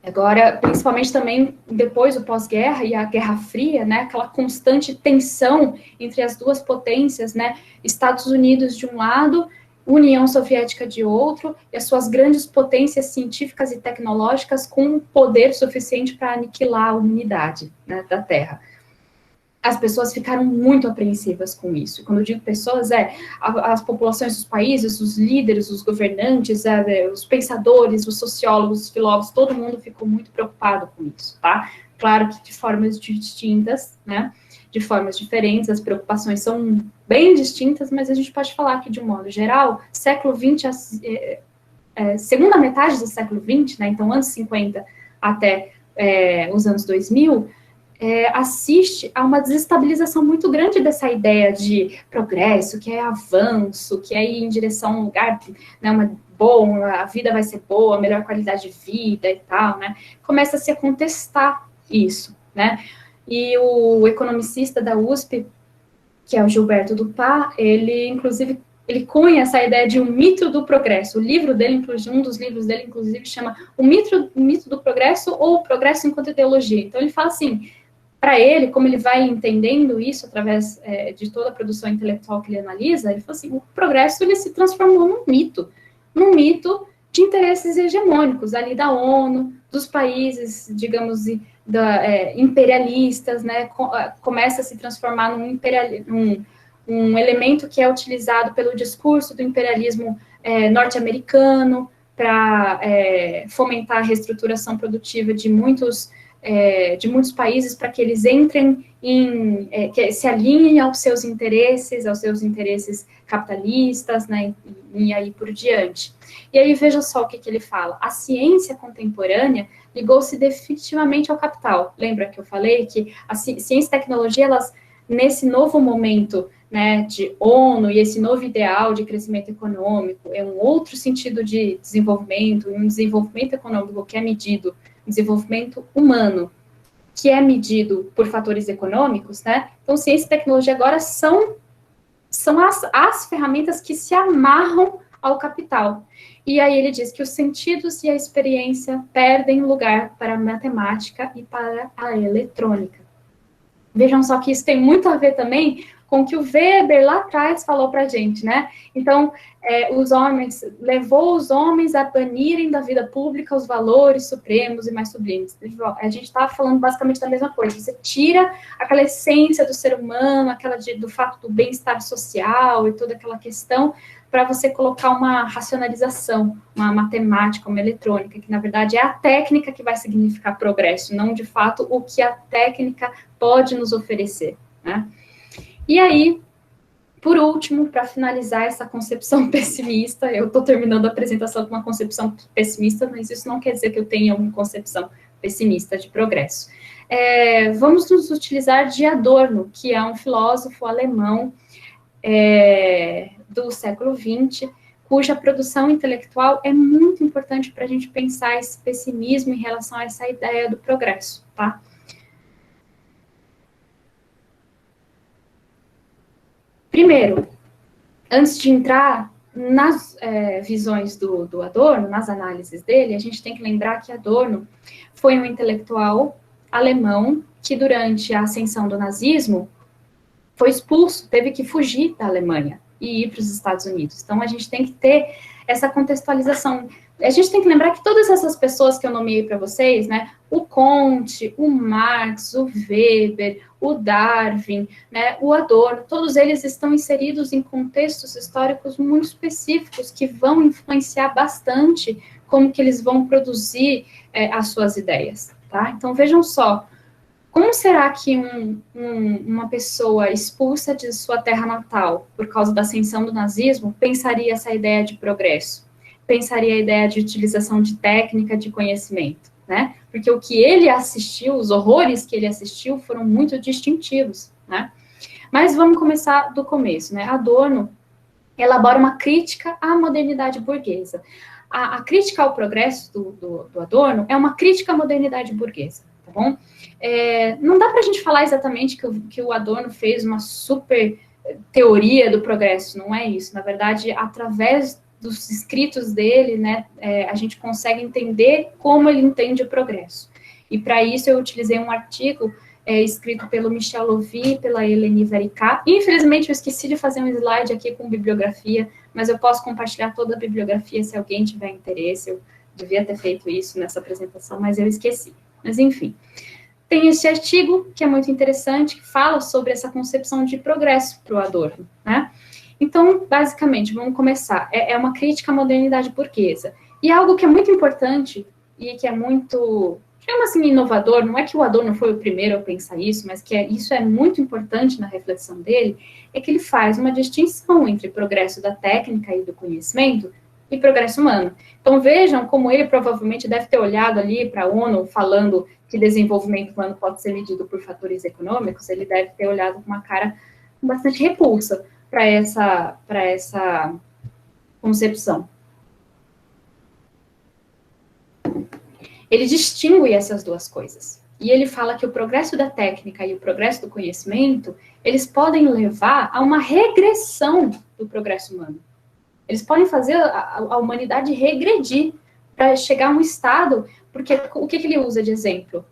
Agora, principalmente também depois do pós-guerra e a Guerra Fria, né, aquela constante tensão entre as duas potências, né, Estados Unidos de um lado, União Soviética de outro, e as suas grandes potências científicas e tecnológicas com poder suficiente para aniquilar a humanidade, né, da Terra. As pessoas ficaram muito apreensivas com isso. Quando eu digo pessoas, as populações dos países, os líderes, os governantes, os pensadores, os sociólogos, os filósofos, todo mundo ficou muito preocupado com isso, tá? Claro que de formas distintas, né? De formas diferentes, as preocupações são bem distintas, mas a gente pode falar que, de um modo geral, século XX, segunda metade do século XX, né? Então, anos 50 até os anos 2000, assiste a uma desestabilização muito grande dessa ideia de progresso, que é avanço, que é ir em direção a um lugar, né, bom, a vida vai ser boa, melhor qualidade de vida e tal, né? Começa-se a contestar isso, né? E o economicista da USP, que é o Gilberto Dupá, ele, inclusive, ele cunha essa ideia de um mito do progresso. O livro dele, um dos livros dele, inclusive, chama O Mito do Progresso ou o Progresso enquanto Ideologia. Então, ele fala assim, para ele, como ele vai entendendo isso através de toda a produção intelectual que ele analisa, ele falou assim, o progresso ele se transformou num mito de interesses hegemônicos, ali da ONU, dos países, digamos, imperialistas, né, começa a se transformar um elemento que é utilizado pelo discurso do imperialismo norte-americano para fomentar a reestruturação produtiva de muitos países para que eles entrem que se alinhem aos seus interesses capitalistas, né, e aí por diante. E aí veja só o que ele fala. A ciência contemporânea ligou-se definitivamente ao capital. Lembra que eu falei que a ciência e tecnologia, elas, nesse novo momento, né, de ONU e esse novo ideal de crescimento econômico, é um outro sentido de desenvolvimento, um desenvolvimento econômico que é medido desenvolvimento humano, que é medido por fatores econômicos, né? Então, ciência e tecnologia agora são as ferramentas que se amarram ao capital. E aí ele diz que os sentidos e a experiência perdem lugar para a matemática e para a eletrônica. Vejam só que isso tem muito a ver também com o que o Weber lá atrás falou para a gente, né? Então, levou os homens a banirem da vida pública os valores supremos e mais sublimes. A gente está falando basicamente da mesma coisa. Você tira aquela essência do ser humano, do fato do bem-estar social e toda aquela questão, para você colocar uma racionalização, uma matemática, uma eletrônica, que na verdade é a técnica que vai significar progresso, não de fato o que a técnica pode nos oferecer, né? E aí, por último, para finalizar essa concepção pessimista, eu estou terminando a apresentação com uma concepção pessimista, mas isso não quer dizer que eu tenha uma concepção pessimista de progresso. Vamos nos utilizar de Adorno, que é um filósofo alemão do século XX, cuja produção intelectual é muito importante para a gente pensar esse pessimismo em relação a essa ideia do progresso, tá? Primeiro, antes de entrar nas visões do Adorno, nas análises dele, a gente tem que lembrar que Adorno foi um intelectual alemão que, durante a ascensão do nazismo, foi expulso, teve que fugir da Alemanha e ir para os Estados Unidos. Então, a gente tem que ter essa contextualização. A gente tem que lembrar que todas essas pessoas que eu nomeei para vocês, né, o Comte, o Marx, o Weber, o Darwin, né, o Adorno, todos eles estão inseridos em contextos históricos muito específicos que vão influenciar bastante como que eles vão produzir as suas ideias, tá? Então, vejam só, como será que uma pessoa expulsa de sua terra natal por causa da ascensão do nazismo pensaria essa ideia de progresso? Pensaria a ideia de utilização de técnica de conhecimento, né? Porque o que ele assistiu, os horrores que ele assistiu foram muito distintivos, né? Mas vamos começar do começo, né? Adorno elabora uma crítica à modernidade burguesa. a crítica ao progresso do Adorno é uma crítica à modernidade burguesa, tá bom? Não dá para a gente falar exatamente que o Adorno fez uma super teoria do progresso, não é isso. Na verdade, através dos escritos dele, né, a gente consegue entender como ele entende o progresso. E para isso eu utilizei um artigo escrito pelo Michel Lovy e pela Eleni Varicá. Infelizmente eu esqueci de fazer um slide aqui com bibliografia, mas eu posso compartilhar toda a bibliografia se alguém tiver interesse. Eu devia ter feito isso nessa apresentação, mas eu esqueci. Mas enfim, tem esse artigo que é muito interessante, que fala sobre essa concepção de progresso para o Adorno, né? Então, basicamente, vamos começar. É uma crítica à modernidade burguesa. E algo que é muito importante e que é muito, chama assim, inovador, não é que o Adorno foi o primeiro a pensar isso, mas que isso é muito importante na reflexão dele, é que ele faz uma distinção entre progresso da técnica e do conhecimento e progresso humano. Então, vejam como ele provavelmente deve ter olhado ali para a ONU falando que desenvolvimento humano pode ser medido por fatores econômicos, ele deve ter olhado com uma cara com bastante repulsa para essa concepção. Ele distingue essas duas coisas. E ele fala que o progresso da técnica e o progresso do conhecimento, eles podem levar a uma regressão do progresso humano. Eles podem fazer a humanidade regredir para chegar a um estado, porque o que ele usa de exemplo?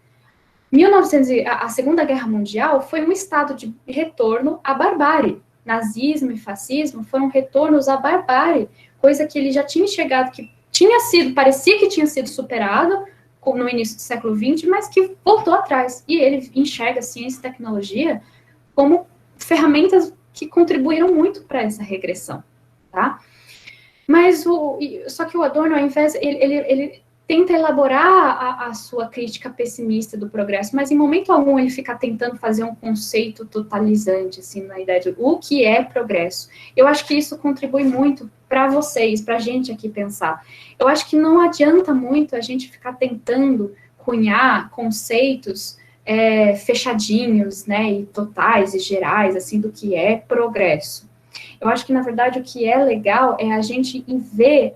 A Segunda Guerra Mundial foi um estado de retorno à barbárie. Nazismo e fascismo foram retornos à barbárie, coisa que ele já tinha chegado, que parecia que tinha sido superado no início do século XX, mas que voltou atrás. E ele enxerga a ciência e tecnologia como ferramentas que contribuíram muito para essa regressão, tá? Mas só que o Adorno, ao invés, ele tenta elaborar a sua crítica pessimista do progresso, mas em momento algum ele fica tentando fazer um conceito totalizante, assim, na ideia de o que é progresso. Eu acho que isso contribui muito para vocês, para a gente aqui pensar. Eu acho que não adianta muito a gente ficar tentando cunhar conceitos fechadinhos, né, e totais e gerais, assim, do que é progresso. Eu acho que, na verdade, o que é legal é a gente ver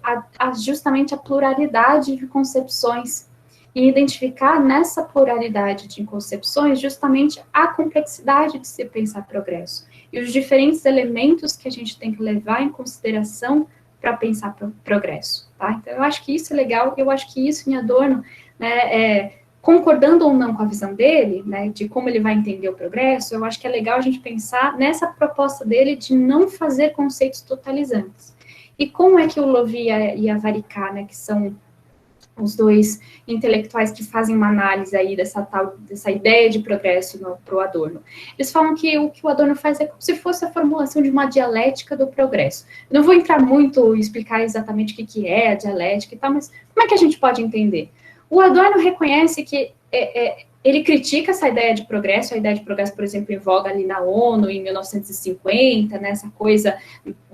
justamente a pluralidade de concepções e identificar nessa pluralidade de concepções justamente a complexidade de se pensar progresso e os diferentes elementos que a gente tem que levar em consideração para pensar progresso, tá? Então, eu acho que isso é legal, eu acho que isso em Adorno, né, concordando ou não com a visão dele, né, de como ele vai entender o progresso, eu acho que é legal a gente pensar nessa proposta dele de não fazer conceitos totalizantes. E como é que o Lovy e a Varicá, né, que são os dois intelectuais que fazem uma análise aí dessa ideia de progresso para o Adorno. Eles falam que o que o Adorno faz é como se fosse a formulação de uma dialética do progresso. Eu não vou entrar muito e explicar exatamente o que é a dialética e tal, mas como é que a gente pode entender? O Adorno reconhece que ele critica essa ideia de progresso, a ideia de progresso, por exemplo, em voga ali na ONU, em 1950, né, essa coisa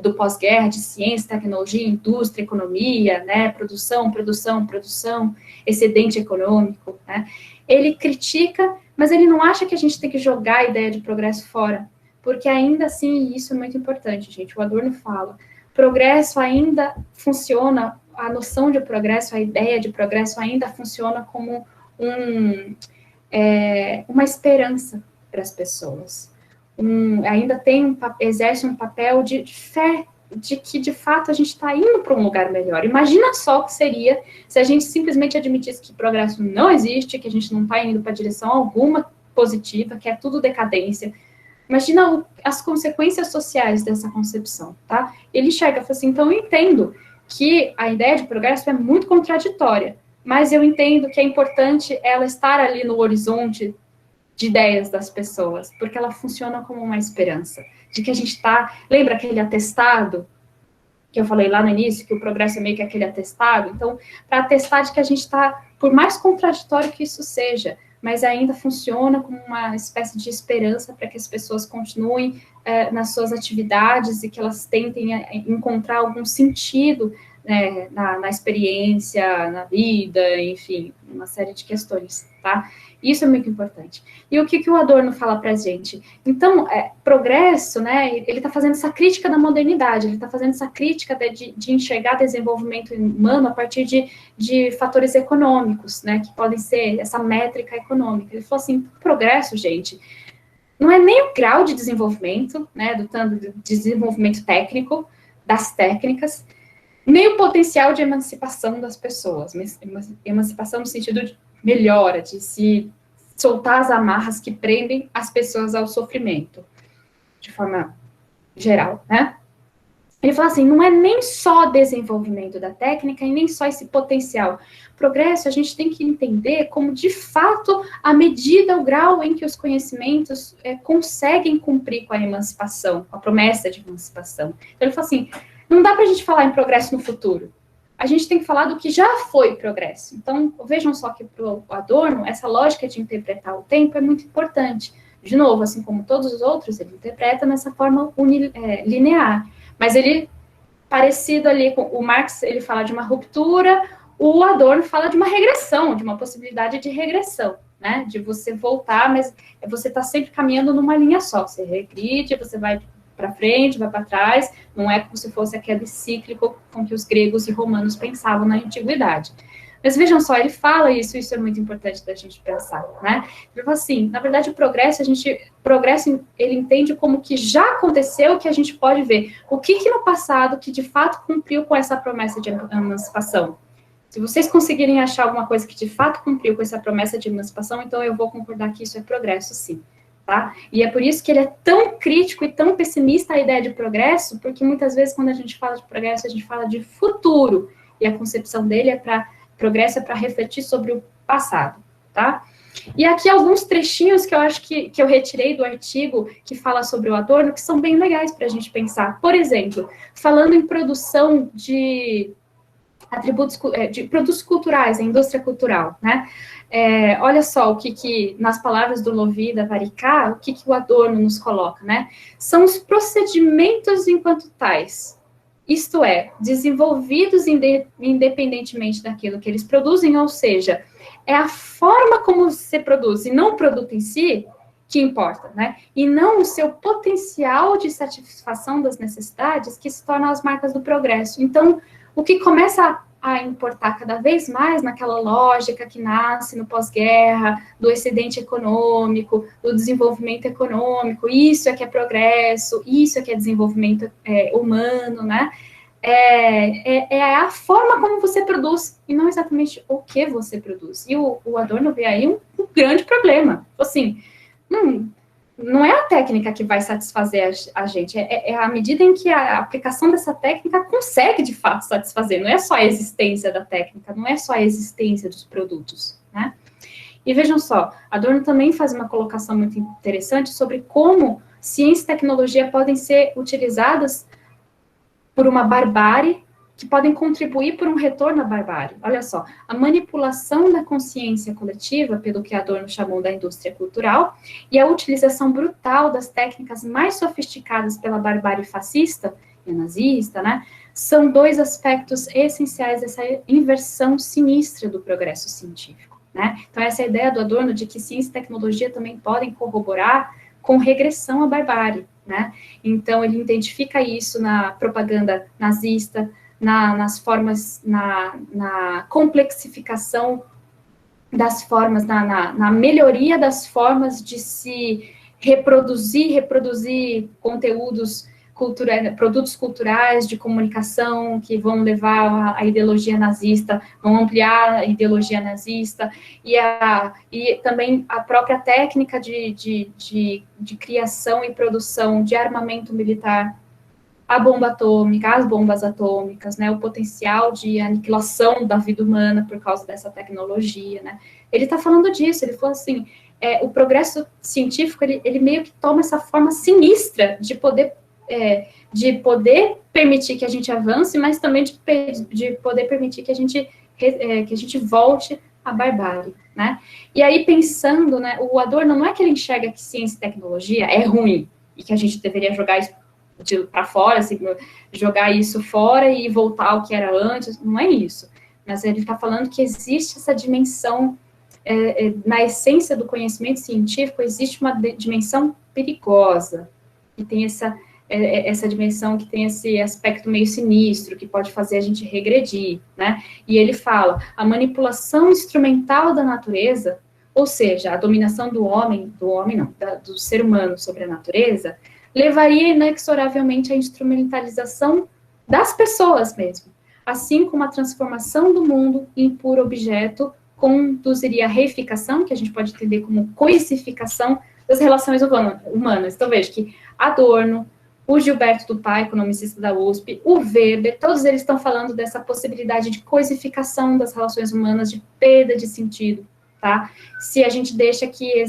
do pós-guerra de ciência, tecnologia, indústria, economia, né, produção, excedente econômico, né. Ele critica, mas ele não acha que a gente tem que jogar a ideia de progresso fora, porque ainda assim, isso é muito importante, gente, o Adorno fala, progresso ainda funciona, a noção de progresso, a ideia de progresso ainda funciona como uma esperança para as pessoas. Ainda exerce um papel de fé, de que, de fato, a gente está indo para um lugar melhor. Imagina só o que seria se a gente simplesmente admitisse que progresso não existe, que a gente não está indo para direção alguma positiva, que é tudo decadência. Imagina as consequências sociais dessa concepção, tá? Ele enxerga e fala assim, então eu entendo que a ideia de progresso é muito contraditória, mas eu entendo que é importante ela estar ali no horizonte de ideias das pessoas, porque ela funciona como uma esperança, de que a gente está... Lembra aquele atestado que eu falei lá no início, que o progresso é meio que aquele atestado? Então, para atestar de que a gente está, por mais contraditório que isso seja, mas ainda funciona como uma espécie de esperança para que as pessoas continuem nas suas atividades e que elas tentem encontrar algum sentido né, na experiência, na vida, enfim, uma série de questões, tá? Isso é muito importante. E o que o Adorno fala para a gente? Então, progresso, né, ele está fazendo essa crítica da modernidade, ele está fazendo essa crítica de enxergar desenvolvimento humano a partir de fatores econômicos, né, que podem ser essa métrica econômica. Ele falou assim, progresso, gente, não é nem o grau de desenvolvimento, né, do tanto de desenvolvimento técnico, das técnicas, nem o potencial de emancipação das pessoas, emancipação no sentido de melhora, de se soltar as amarras que prendem as pessoas ao sofrimento, de forma geral, né? Ele fala assim, não é nem só desenvolvimento da técnica e nem só esse potencial. Progresso, a gente tem que entender como, de fato, a medida, o grau em que os conhecimentos conseguem cumprir com a emancipação, com a promessa de emancipação. Então, ele fala assim, não dá para a gente falar em progresso no futuro. A gente tem que falar do que já foi progresso. Então, vejam só que para o Adorno, essa lógica de interpretar o tempo é muito importante. De novo, assim como todos os outros, ele interpreta nessa forma linear. Mas ele, parecido ali com o Marx, ele fala de uma ruptura, o Adorno fala de uma regressão, de uma possibilidade de regressão, né? De você voltar, mas você está sempre caminhando numa linha só. Você regride, você vai para frente, vai para trás, não é como se fosse aquele cíclico com que os gregos e romanos pensavam na antiguidade. Mas vejam só, ele fala isso é muito importante da gente pensar, né? Ele fala assim, na verdade, o progresso, ele entende como que já aconteceu, que a gente pode ver o que no passado que de fato cumpriu com essa promessa de emancipação. Se vocês conseguirem achar alguma coisa que de fato cumpriu com essa promessa de emancipação, então eu vou concordar que isso é progresso, sim. Tá? E é por isso que ele é tão crítico e tão pessimista à ideia de progresso, porque muitas vezes quando a gente fala de progresso, a gente fala de futuro, e a concepção dele progresso é para refletir sobre o passado, tá? E aqui alguns trechinhos que eu acho que eu retirei do artigo que fala sobre o Adorno, que são bem legais para a gente pensar. Por exemplo, falando em produção de atributos, de produtos culturais, a indústria cultural, né? Olha só o que nas palavras do Lovi e da Varicá, o que o Adorno nos coloca, né? São os procedimentos enquanto tais, isto é, desenvolvidos independentemente daquilo que eles produzem, ou seja, é a forma como você produz e não o produto em si que importa, né? E não o seu potencial de satisfação das necessidades que se tornam as marcas do progresso. Então, o que começa a importar cada vez mais naquela lógica que nasce no pós-guerra, do excedente econômico, do desenvolvimento econômico, isso é que é progresso, isso é que é desenvolvimento humano, né? É a forma como você produz, e não exatamente o que você produz. E o Adorno vê aí um grande problema. Assim, não é a técnica que vai satisfazer a gente, é a medida em que a aplicação dessa técnica consegue, de fato, satisfazer. Não é só a existência da técnica, não é só a existência dos produtos, né? E vejam só, Adorno também faz uma colocação muito interessante sobre como ciência e tecnologia podem ser utilizadas por uma barbárie, que podem contribuir por um retorno à barbárie. Olha só, a manipulação da consciência coletiva, pelo que Adorno chamou da indústria cultural, e a utilização brutal das técnicas mais sofisticadas pela barbárie fascista e nazista, né, são dois aspectos essenciais dessa inversão sinistra do progresso científico, né? Então, essa é a ideia do Adorno de que ciência e tecnologia também podem corroborar com regressão à barbárie, né? Então, ele identifica isso na propaganda nazista, nas formas, na complexificação das formas, na melhoria das formas de se reproduzir conteúdos culturais, produtos culturais de comunicação que vão levar a ideologia nazista, vão ampliar a ideologia nazista, e também a própria técnica de criação e produção de armamento militar, a bomba atômica, as bombas atômicas, né, o potencial de aniquilação da vida humana por causa dessa tecnologia, né. Ele está falando disso, ele falou assim, o progresso científico, ele meio que toma essa forma sinistra de poder permitir que a gente avance, mas também de poder permitir que a gente volte à barbárie, né. E aí, pensando, né, o Adorno não é que ele enxerga que ciência e tecnologia é ruim, e que a gente deveria jogar isso para fora, assim, jogar isso fora e voltar ao que era antes, não é isso. Mas ele está falando que existe essa dimensão, na essência do conhecimento científico, existe uma dimensão perigosa, que tem essa dimensão que tem esse aspecto meio sinistro, que pode fazer a gente regredir, né? E ele fala, a manipulação instrumental da natureza, ou seja, a dominação do ser humano sobre a natureza, levaria inexoravelmente à instrumentalização das pessoas mesmo, assim como a transformação do mundo em puro objeto conduziria à reificação, que a gente pode entender como coisificação das relações humanas. Então, veja que Adorno, o Gilberto do Pai, economicista da USP, o Weber, todos eles estão falando dessa possibilidade de coisificação das relações humanas, de perda de sentido, tá? Se a gente deixa que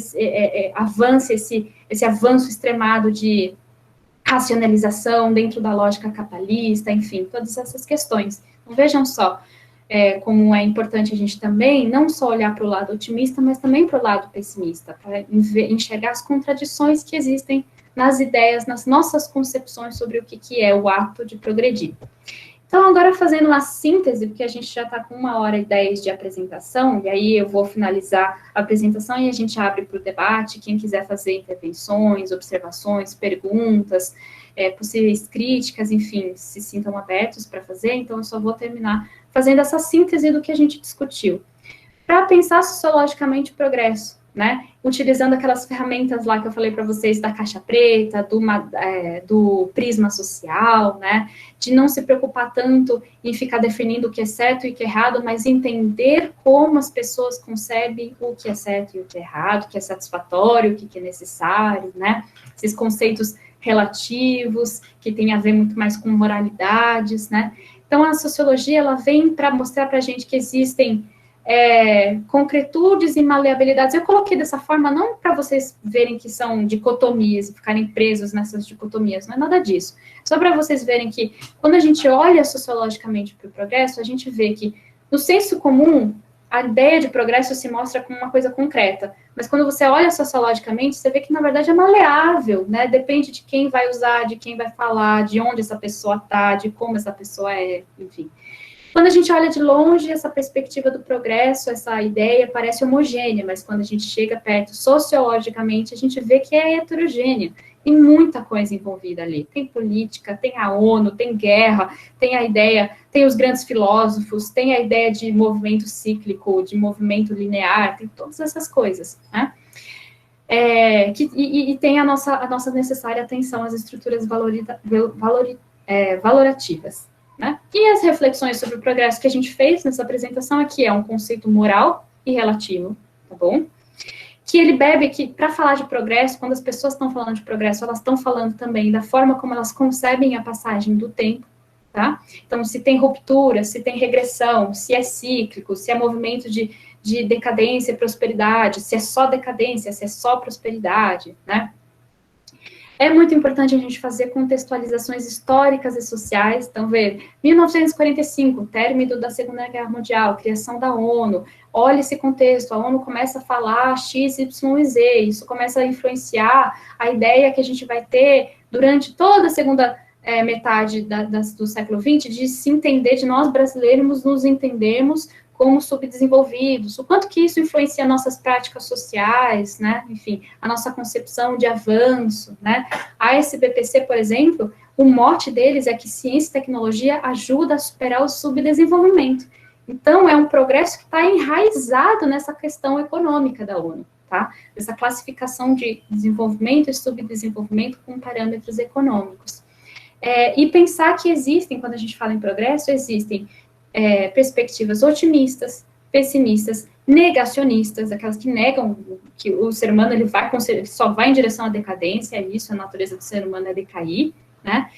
avance esse avanço extremado de racionalização dentro da lógica capitalista, enfim, todas essas questões. Então, vejam só como é importante a gente também não só olhar para o lado otimista, mas também para o lado pessimista, para enxergar as contradições que existem nas ideias, nas nossas concepções sobre o que é o ato de progredir. Então, agora fazendo uma síntese, porque a gente já está com 1h10 de apresentação, e aí eu vou finalizar a apresentação e a gente abre para o debate, quem quiser fazer intervenções, observações, perguntas, possíveis críticas, enfim, se sintam abertos para fazer, então eu só vou terminar fazendo essa síntese do que a gente discutiu. Para pensar sociologicamente o progresso, né? Utilizando aquelas ferramentas lá que eu falei para vocês da caixa preta, do prisma social, né? De não se preocupar tanto em ficar definindo o que é certo e o que é errado, mas entender como as pessoas concebem o que é certo e o que é errado, o que é satisfatório, o que é necessário, né? Esses conceitos relativos, que tem a ver muito mais com moralidades, né? Então, a sociologia, ela vem para mostrar para a gente que existem concretudes e maleabilidades. Eu coloquei dessa forma não para vocês verem que são dicotomias e ficarem presos nessas dicotomias, não é nada disso. Só para vocês verem que, quando a gente olha sociologicamente para o progresso, a gente vê que, no senso comum, a ideia de progresso se mostra como uma coisa concreta, mas quando você olha sociologicamente, você vê que, na verdade, é maleável, né? Depende de quem vai usar, de quem vai falar, de onde essa pessoa está, de como essa pessoa é, enfim. Quando a gente olha de longe, essa perspectiva do progresso, essa ideia parece homogênea, mas quando a gente chega perto, sociologicamente, a gente vê que é heterogênea. Tem muita coisa envolvida ali. Tem política, tem a ONU, tem guerra, tem a ideia, tem os grandes filósofos, tem a ideia de movimento cíclico, de movimento linear, tem todas essas coisas, né? E tem a nossa necessária atenção às estruturas valorativas. Né? E as reflexões sobre o progresso que a gente fez nessa apresentação aqui é um conceito moral e relativo, tá bom? Que ele bebe que, para falar de progresso, quando as pessoas estão falando de progresso, elas estão falando também da forma como elas concebem a passagem do tempo, tá? Então, se tem ruptura, se tem regressão, se é cíclico, se é movimento de decadência e prosperidade, se é só decadência, se é só prosperidade, né? É muito importante a gente fazer contextualizações históricas e sociais. Então, 1945, término da Segunda Guerra Mundial, criação da ONU. Olha esse contexto, a ONU começa a falar X, Y e Z. Isso começa a influenciar a ideia que a gente vai ter durante toda a segunda metade do século XX, de se entender, de nós brasileiros nos entendermos como subdesenvolvidos, o quanto que isso influencia nossas práticas sociais, né, enfim, a nossa concepção de avanço, né, a SBPC, por exemplo, o mote deles é que ciência e tecnologia ajuda a superar o subdesenvolvimento, então é um progresso que está enraizado nessa questão econômica da ONU, tá, essa classificação de desenvolvimento e subdesenvolvimento com parâmetros econômicos, e pensar que existem, quando a gente fala em progresso, existem perspectivas otimistas, pessimistas, negacionistas, aquelas que negam que o ser humano ele só vai em direção à decadência, é isso, a natureza do ser humano é decair, né?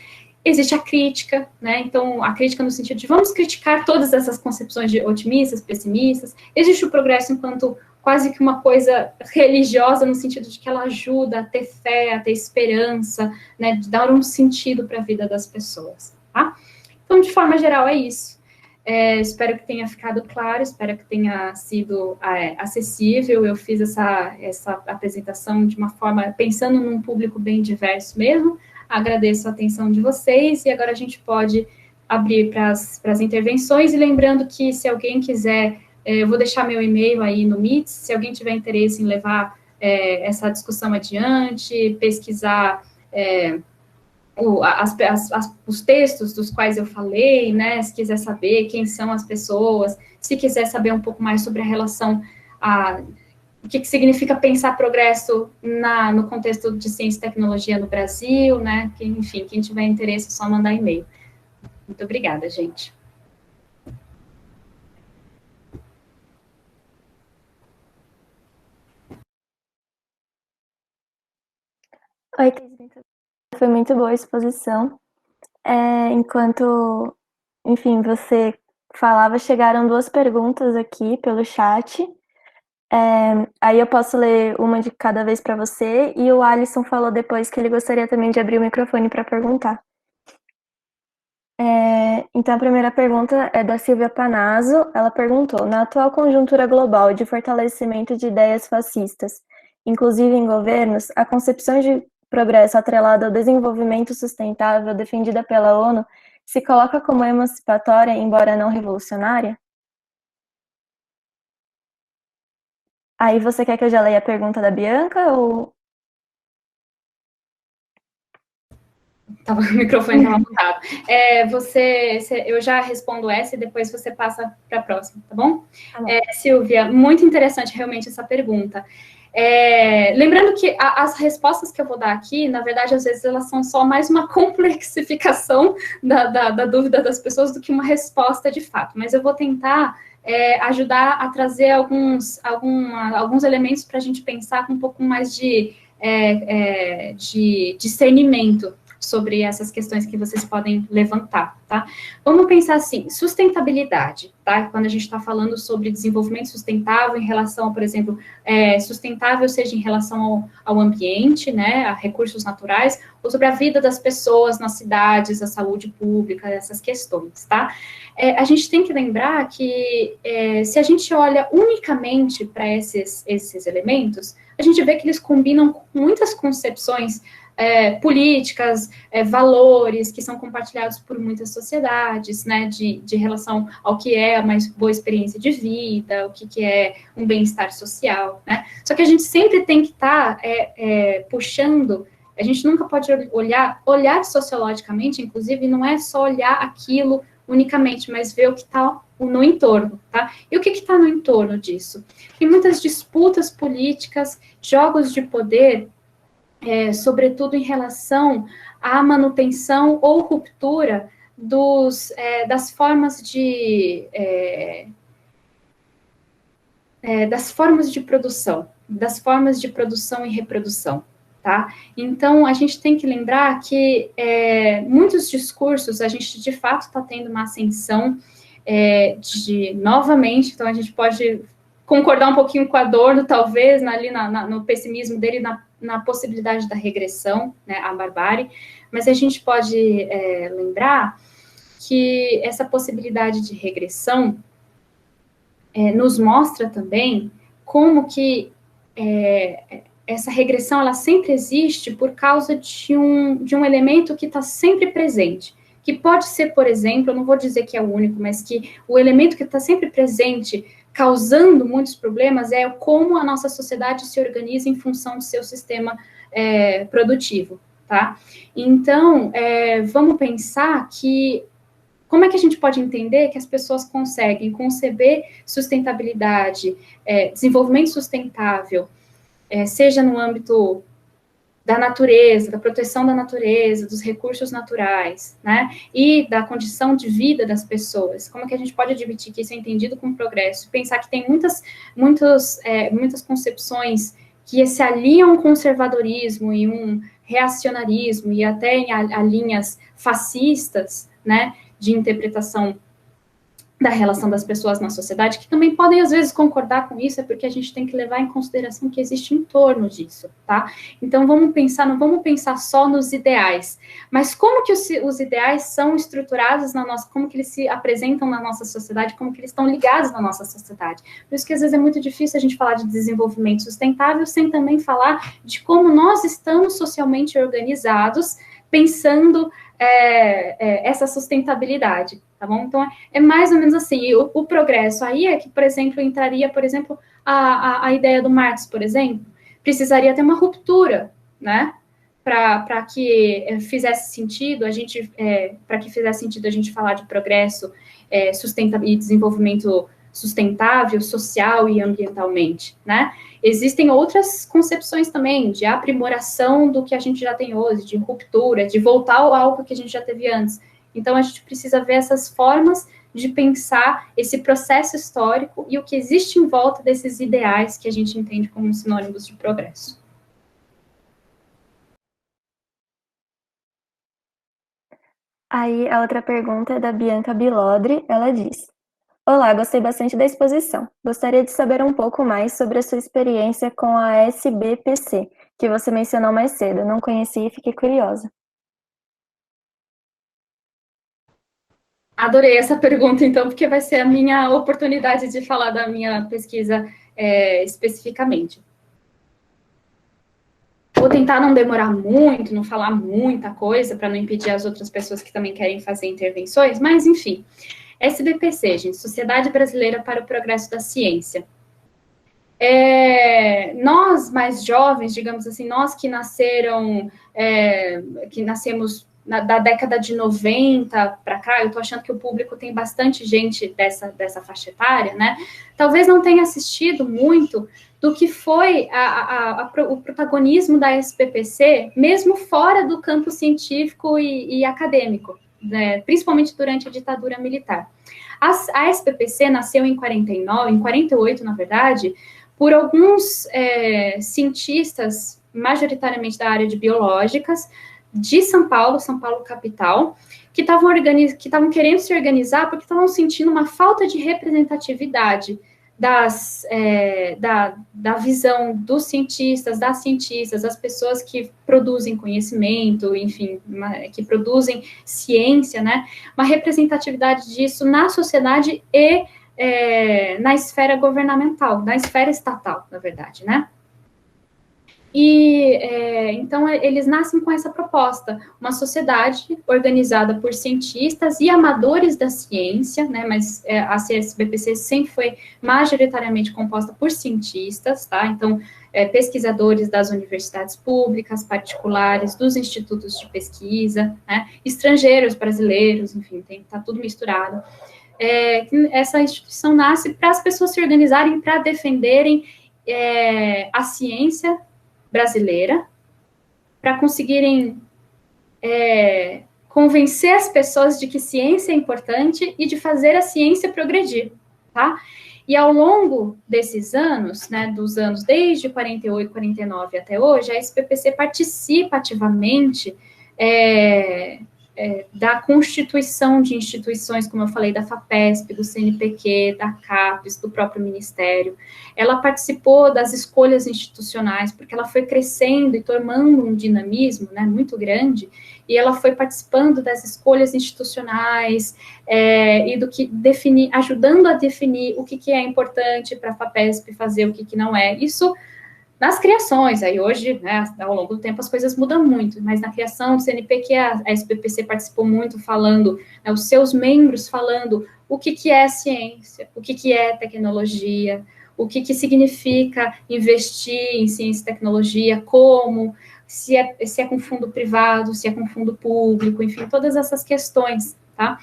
Existe a crítica, né? Então, a crítica no sentido de vamos criticar todas essas concepções de otimistas, pessimistas. Existe o progresso enquanto quase que uma coisa religiosa, no sentido de que ela ajuda a ter fé, a ter esperança, né? De dar um sentido para a vida das pessoas, tá? Então, de forma geral, é isso. Espero que tenha ficado claro, espero que tenha sido acessível. Eu fiz essa apresentação de uma forma, pensando num público bem diverso mesmo. Agradeço a atenção de vocês, e agora a gente pode abrir para as intervenções, e lembrando que se alguém quiser, eu vou deixar meu e-mail aí no Meet, se alguém tiver interesse em levar essa discussão adiante, pesquisar os textos dos quais eu falei, né, se quiser saber quem são as pessoas, se quiser saber um pouco mais sobre a relação, o que significa pensar progresso no contexto de ciência e tecnologia no Brasil, né, enfim, quem tiver interesse é só mandar e-mail. Muito obrigada, gente. Oi, foi muito boa a exposição. Enquanto, enfim, você falava, chegaram 2 perguntas aqui pelo chat. Aí eu posso ler uma de cada vez para você, e o Alisson falou depois que ele gostaria também de abrir o microfone para perguntar. Então, a primeira pergunta é da Silvia Panazzo. Ela perguntou: na atual conjuntura global de fortalecimento de ideias fascistas, inclusive em governos, a concepção de progresso atrelada ao desenvolvimento sustentável defendida pela ONU se coloca como emancipatória, embora não revolucionária? Aí você quer que eu já leia a pergunta da Bianca, ou... O microfone estava mutado. Eu já respondo essa e depois você passa para a próxima, tá bom? Silvia, muito interessante realmente essa pergunta. Lembrando que as respostas que eu vou dar aqui, na verdade, às vezes elas são só mais uma complexificação da dúvida das pessoas do que uma resposta de fato, mas eu vou tentar ajudar a trazer alguns elementos para a gente pensar com um pouco mais de discernimento sobre essas questões que vocês podem levantar, tá? Vamos pensar assim, sustentabilidade, tá? Quando a gente está falando sobre desenvolvimento sustentável em relação, por exemplo, sustentável seja em relação ao ambiente, né, a recursos naturais, ou sobre a vida das pessoas nas cidades, a saúde pública, essas questões, tá? A gente tem que lembrar que se a gente olha unicamente para esses elementos, a gente vê que eles combinam com muitas concepções políticas, valores que são compartilhados por muitas sociedades, né, de relação ao que é uma boa experiência de vida, o que é um bem-estar social, né? Só que a gente sempre tem que estar puxando, a gente nunca pode olhar sociologicamente, inclusive, não é só olhar aquilo unicamente, mas ver o que está no entorno, tá? E o que está no entorno disso? Tem muitas disputas políticas, jogos de poder, sobretudo em relação à manutenção ou ruptura das formas de produção e reprodução, tá? Então, a gente tem que lembrar que muitos discursos, a gente de fato está tendo uma ascensão novamente, então a gente pode concordar um pouquinho com a Adorno, talvez, no pessimismo dele, na possibilidade da regressão, né, à barbárie, mas a gente pode lembrar que essa possibilidade de regressão nos mostra também como que essa regressão ela sempre existe por causa de um elemento que está sempre presente, que pode ser, por exemplo, eu não vou dizer que é o único, mas que o elemento que está sempre presente, causando muitos problemas, é como a nossa sociedade se organiza em função do seu sistema produtivo, tá? Então, vamos pensar que como é que a gente pode entender que as pessoas conseguem conceber sustentabilidade, desenvolvimento sustentável, seja no âmbito da natureza, da proteção da natureza, dos recursos naturais, né, e da condição de vida das pessoas. Como que a gente pode admitir que isso é entendido como progresso? Pensar que tem muitas concepções que se alinham a um conservadorismo e um reacionarismo e até a linhas fascistas, né, de interpretação da relação das pessoas na sociedade, que também podem, às vezes, concordar com isso, é porque a gente tem que levar em consideração que existe em torno disso, tá? Então, não vamos pensar só nos ideais, mas como que os ideais são estruturados como que eles se apresentam na nossa sociedade, como que eles estão ligados na nossa sociedade. Por isso que, às vezes, é muito difícil a gente falar de desenvolvimento sustentável sem também falar de como nós estamos socialmente organizados, pensando essa sustentabilidade, tá bom? Então, é mais ou menos assim, o progresso aí é que, por exemplo, entraria, por exemplo, a ideia do Marx, por exemplo, precisaria ter uma ruptura, né? Para que fizesse sentido a gente falar de progresso e desenvolvimento sustentável, social e ambientalmente, né? Existem outras concepções também de aprimoração do que a gente já tem hoje, de ruptura, de voltar ao algo que a gente já teve antes. Então, a gente precisa ver essas formas de pensar esse processo histórico e o que existe em volta desses ideais que a gente entende como sinônimos de progresso. Aí, a outra pergunta é da Bianca Bilodri, ela diz: Olá, gostei bastante da exposição. Gostaria de saber um pouco mais sobre a sua experiência com a SBPC, que você mencionou mais cedo. Não conheci e fiquei curiosa. Adorei essa pergunta, então, porque vai ser a minha oportunidade de falar da minha pesquisa especificamente. Vou tentar não demorar muito, não falar muita coisa, para não impedir as outras pessoas que também querem fazer intervenções, mas, enfim. SBPC, gente, Sociedade Brasileira para o Progresso da Ciência. Nós, mais jovens, digamos assim, nós que nascemos da década de 90 para cá, eu estou achando que o público tem bastante gente dessa faixa etária, né? Talvez não tenha assistido muito do que foi o protagonismo da SBPC, mesmo fora do campo científico e acadêmico, né? Principalmente durante a ditadura militar. A SBPC nasceu em 48, na verdade, por alguns cientistas, majoritariamente da área de biológicas, de São Paulo capital, que estavam querendo se organizar porque estavam sentindo uma falta de representatividade da visão dos cientistas, das cientistas, das pessoas que produzem conhecimento, enfim, que produzem ciência, né? Uma representatividade disso na sociedade e na esfera governamental, na esfera estatal, na verdade, né? E, então, eles nascem com essa proposta, uma sociedade organizada por cientistas e amadores da ciência, né, mas a CSBPC sempre foi majoritariamente composta por cientistas, tá? Então, pesquisadores das universidades públicas, particulares, dos institutos de pesquisa, né, estrangeiros, brasileiros, enfim, tá tudo misturado. Essa instituição nasce para as pessoas se organizarem para defenderem a ciência brasileira, para conseguirem convencer as pessoas de que ciência é importante e de fazer a ciência progredir, tá? E ao longo desses anos, né, dos anos desde 48, 49 até hoje, a SBPC participa ativamente da constituição de instituições, como eu falei, da FAPESP, do CNPq, da CAPES, do próprio Ministério. Ela participou das escolhas institucionais, porque ela foi crescendo e tomando um dinamismo, né, muito grande, e ela foi participando das escolhas institucionais e do que ajudando a definir o que é importante para a FAPESP fazer, o que não é. Isso nas criações, aí hoje, né, ao longo do tempo, as coisas mudam muito, mas na criação do CNPq, a SBPC participou muito falando, né, os seus membros falando o que é ciência, o que é tecnologia, o que significa investir em ciência e tecnologia, como, se é com fundo privado, se é com fundo público, enfim, todas essas questões, tá?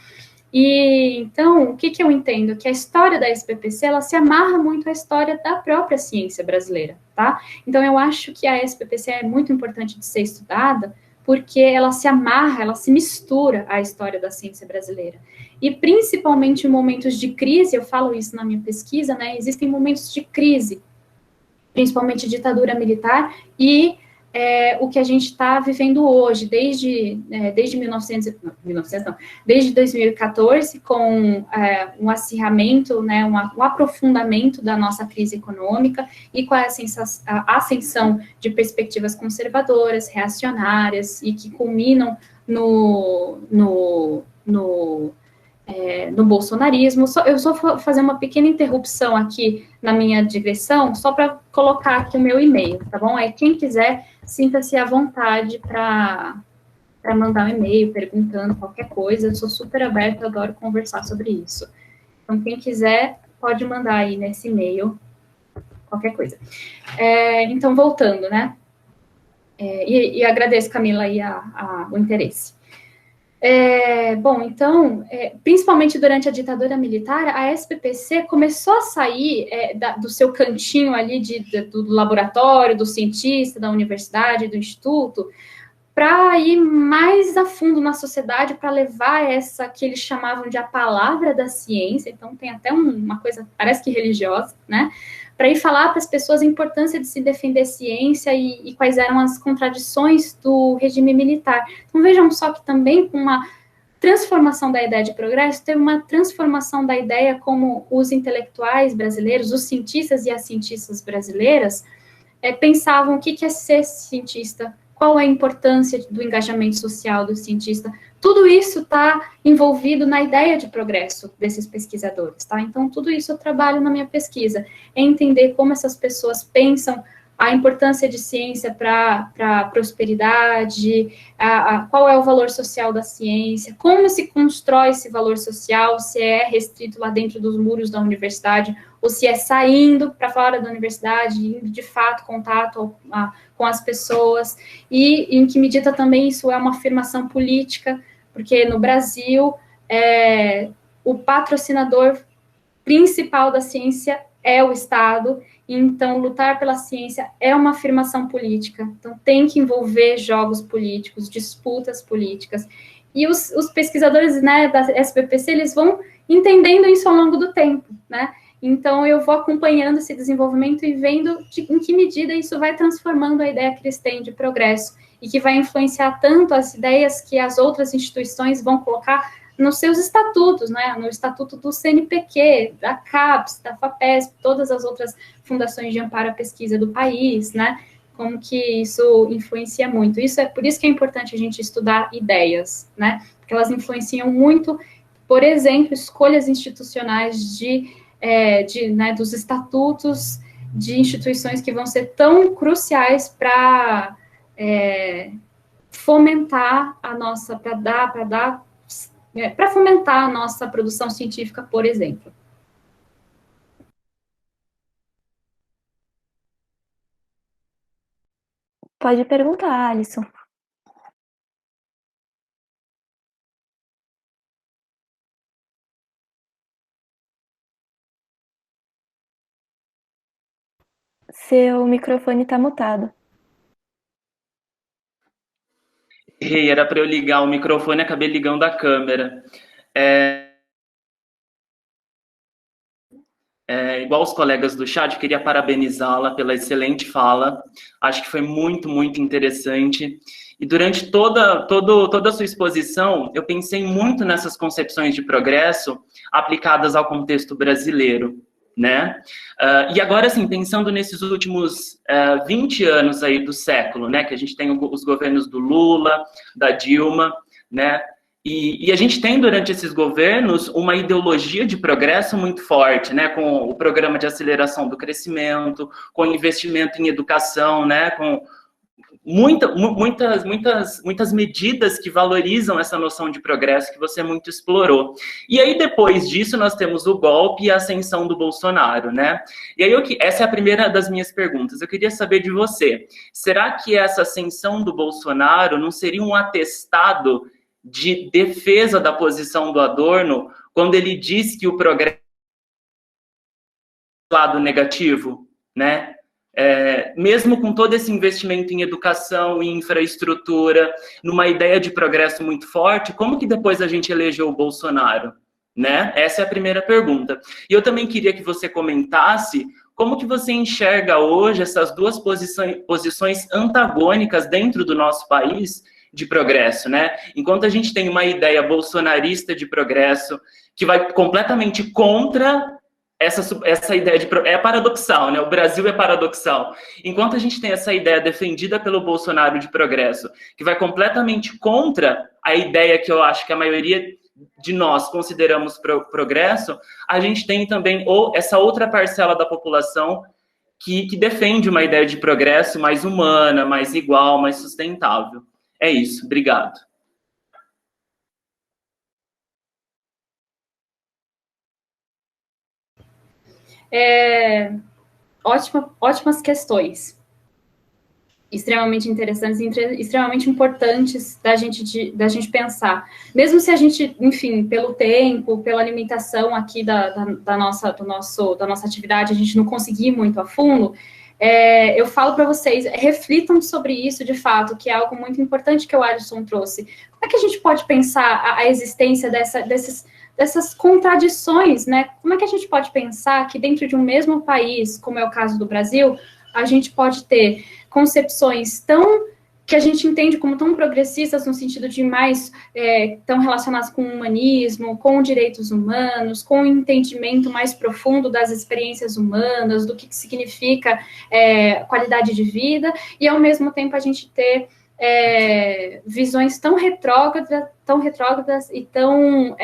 E, então, o que eu entendo? Que a história da SBPC, ela se amarra muito à história da própria ciência brasileira, tá? Então, eu acho que a SBPC é muito importante de ser estudada, porque ela se amarra, ela se mistura à história da ciência brasileira. E, principalmente em momentos de crise, eu falo isso na minha pesquisa, né? Existem momentos de crise, principalmente ditadura militar, e o que a gente está vivendo hoje, desde 2014, com um acirramento, né, um aprofundamento da nossa crise econômica e com a ascensão de perspectivas conservadoras, reacionárias, e que culminam no bolsonarismo. Eu só vou fazer uma pequena interrupção aqui na minha digressão, só para colocar aqui o meu e-mail, tá bom? Aí quem quiser, sinta-se à vontade para para mandar um e-mail perguntando qualquer coisa. Eu sou super aberta, adoro conversar sobre isso. Então, quem quiser, pode mandar aí nesse e-mail qualquer coisa. Então, voltando, né? E agradeço, Camila, aí o interesse. Bom, então, principalmente durante a ditadura militar, a SBPC começou a sair do seu cantinho ali do laboratório, do cientista, da universidade, do instituto, para ir mais a fundo na sociedade, para levar essa que eles chamavam de a palavra da ciência, então tem até uma coisa, parece que religiosa, né? Para ir falar para as pessoas a importância de se defender ciência e quais eram as contradições do regime militar. Então vejam só que também com uma transformação da ideia de progresso, teve uma transformação da ideia como os intelectuais brasileiros, os cientistas e as cientistas brasileiras, pensavam o que é ser cientista, qual é a importância do engajamento social do cientista. Tudo isso está envolvido na ideia de progresso desses pesquisadores, tá? Então, tudo isso eu trabalho na minha pesquisa, é entender como essas pessoas pensam a importância de ciência para a prosperidade, qual é o valor social da ciência, como se constrói esse valor social, se é restrito lá dentro dos muros da universidade, ou se é saindo para fora da universidade, indo de fato contato com as pessoas, e em que medida também isso é uma afirmação política, porque no Brasil, o patrocinador principal da ciência é o Estado, então lutar pela ciência é uma afirmação política, então tem que envolver jogos políticos, disputas políticas, e os pesquisadores, né, da SBPC, eles vão entendendo isso ao longo do tempo, né, então eu vou acompanhando esse desenvolvimento e vendo em que medida isso vai transformando a ideia que eles têm de progresso, e que vai influenciar tanto as ideias que as outras instituições vão colocar nos seus estatutos, né, no estatuto do CNPq, da CAPES, da FAPESP, todas as outras fundações de amparo à pesquisa do país, né, como que isso influencia muito. Por isso que é importante a gente estudar ideias, né, porque elas influenciam muito, por exemplo, escolhas institucionais dos estatutos de instituições que vão ser tão cruciais para fomentar a nossa, para fomentar a nossa produção científica, por exemplo. Pode perguntar, Alisson. Seu microfone está mutado. Era para eu ligar o microfone, acabei ligando a câmera. Igual os colegas do chat, queria parabenizá-la pela excelente fala. Acho que foi muito, muito interessante. E durante toda a sua exposição, eu pensei muito nessas concepções de progresso aplicadas ao contexto brasileiro, né? E agora, assim, pensando nesses últimos 20 anos aí do século, né? Que a gente tem os governos do Lula, da Dilma, né? E a gente tem, durante esses governos, uma ideologia de progresso muito forte, né? Com o programa de aceleração do crescimento, com investimento em educação, né? Com muitas medidas que valorizam essa noção de progresso que você muito explorou. E aí, depois disso, nós temos o golpe e a ascensão do Bolsonaro, né? E aí, essa é a primeira das minhas perguntas. Eu queria saber de você, será que essa ascensão do Bolsonaro não seria um atestado de defesa da posição do Adorno, quando ele diz que o progresso é um lado negativo, né? Mesmo com todo esse investimento em educação e infraestrutura, numa ideia de progresso muito forte, como que depois a gente elegeu o Bolsonaro, né? Essa é a primeira pergunta. E eu também queria que você comentasse como que você enxerga hoje essas duas posições antagônicas dentro do nosso país de progresso, né? Enquanto a gente tem uma ideia bolsonarista de progresso que vai completamente contra essa ideia de... É paradoxal, né? O Brasil é paradoxal. Enquanto a gente tem essa ideia defendida pelo Bolsonaro de progresso, que vai completamente contra a ideia que eu acho que a maioria de nós consideramos progresso, a gente tem também essa outra parcela da população que defende uma ideia de progresso mais humana, mais igual, mais sustentável. É isso. Obrigado. Ótimas questões. Extremamente interessantes e extremamente importantes da gente pensar. Mesmo se a gente, enfim, pelo tempo, pela limitação aqui da nossa atividade, a gente não conseguir muito a fundo, eu falo para vocês, reflitam sobre isso de fato, que é algo muito importante que o Alisson trouxe. Como é que a gente pode pensar a existência dessas contradições, né? Como é que a gente pode pensar que dentro de um mesmo país, como é o caso do Brasil, a gente pode ter concepções que a gente entende como tão progressistas no sentido de mais tão relacionadas com o humanismo, com direitos humanos, com o entendimento mais profundo das experiências humanas, do que significa qualidade de vida, e ao mesmo tempo a gente ter visões tão retrógradas e tão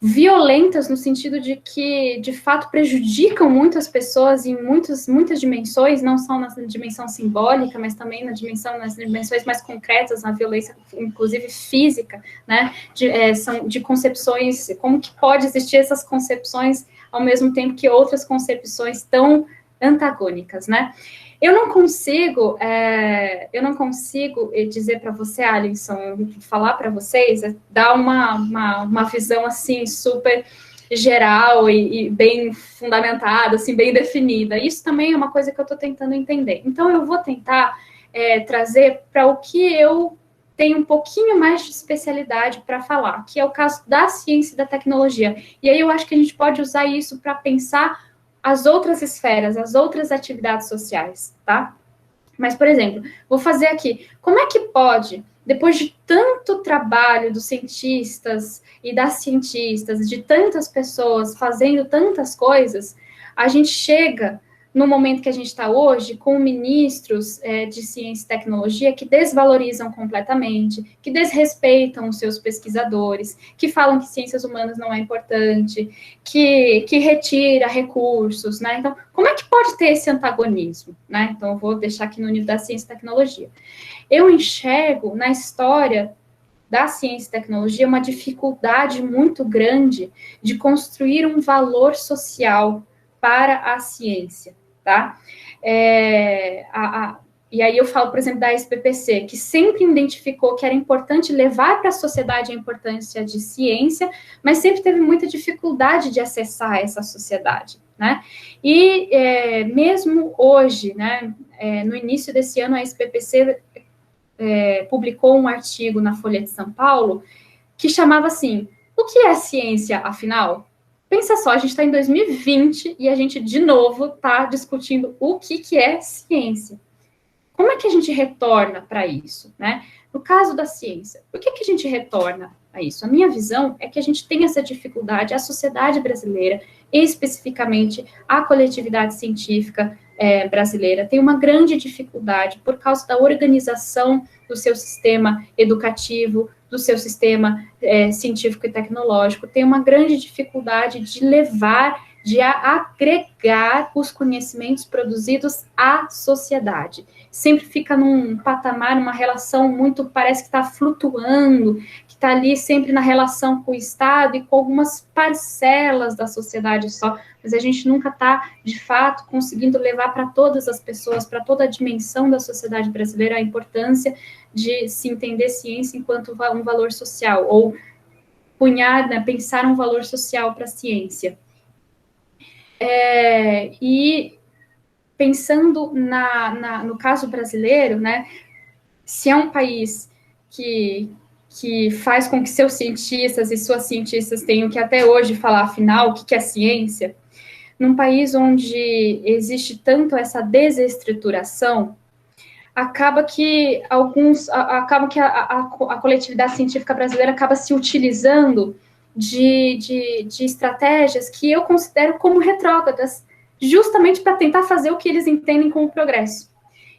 violentas no sentido de que, de fato, prejudicam muitas pessoas em muitas dimensões, não só na dimensão simbólica, mas também nas dimensões mais concretas, na violência, inclusive física, né, de concepções, como que pode existir essas concepções ao mesmo tempo que outras concepções tão antagônicas, né? Eu não consigo dizer para você, Alisson, falar para vocês, dar uma visão assim super geral e bem fundamentada, assim, bem definida. Isso também é uma coisa que eu estou tentando entender. Então, eu vou tentar trazer para o que eu tenho um pouquinho mais de especialidade para falar, que é o caso da ciência e da tecnologia. E aí eu acho que a gente pode usar isso para pensar as outras esferas, as outras atividades sociais, tá? Mas, por exemplo, vou fazer aqui, como é que pode, depois de tanto trabalho dos cientistas e das cientistas, de tantas pessoas fazendo tantas coisas, a gente chega no momento que a gente está hoje, com ministros de ciência e tecnologia que desvalorizam completamente, que desrespeitam os seus pesquisadores, que falam que ciências humanas não é importante, que retira recursos, né? Então, como é que pode ter esse antagonismo, né? Então, eu vou deixar aqui no nível da ciência e tecnologia. Eu enxergo na história da ciência e tecnologia uma dificuldade muito grande de construir um valor social para a ciência, tá? E aí eu falo, por exemplo, da SBPC, que sempre identificou que era importante levar para a sociedade a importância de ciência, mas sempre teve muita dificuldade de acessar essa sociedade, né? E mesmo hoje, né, no início desse ano, a SBPC publicou um artigo na Folha de São Paulo que chamava assim, o que é ciência, afinal? Pensa só, a gente está em 2020 e a gente, de novo, está discutindo o que é ciência. Como é que a gente retorna para isso, né? No caso da ciência, por que a gente retorna a isso? A minha visão é que a gente tem essa dificuldade, a sociedade brasileira, especificamente a coletividade científica brasileira, tem uma grande dificuldade por causa da organização do seu sistema educativo, do seu sistema científico e tecnológico, tem uma grande dificuldade de levar, de agregar os conhecimentos produzidos à sociedade. Sempre fica num patamar, numa relação muito, parece que está flutuando, que está ali sempre na relação com o Estado e com algumas parcelas da sociedade só, mas a gente nunca está, de fato, conseguindo levar para todas as pessoas, para toda a dimensão da sociedade brasileira, a importância de se entender ciência enquanto um valor social, ou pensar um valor social para a ciência. E pensando no caso brasileiro, né, se é um país que faz com que seus cientistas e suas cientistas tenham que até hoje falar, afinal, o que é ciência, num país onde existe tanto essa desestruturação, acaba que a coletividade científica brasileira acaba se utilizando de estratégias que eu considero como retrógradas, justamente para tentar fazer o que eles entendem como progresso.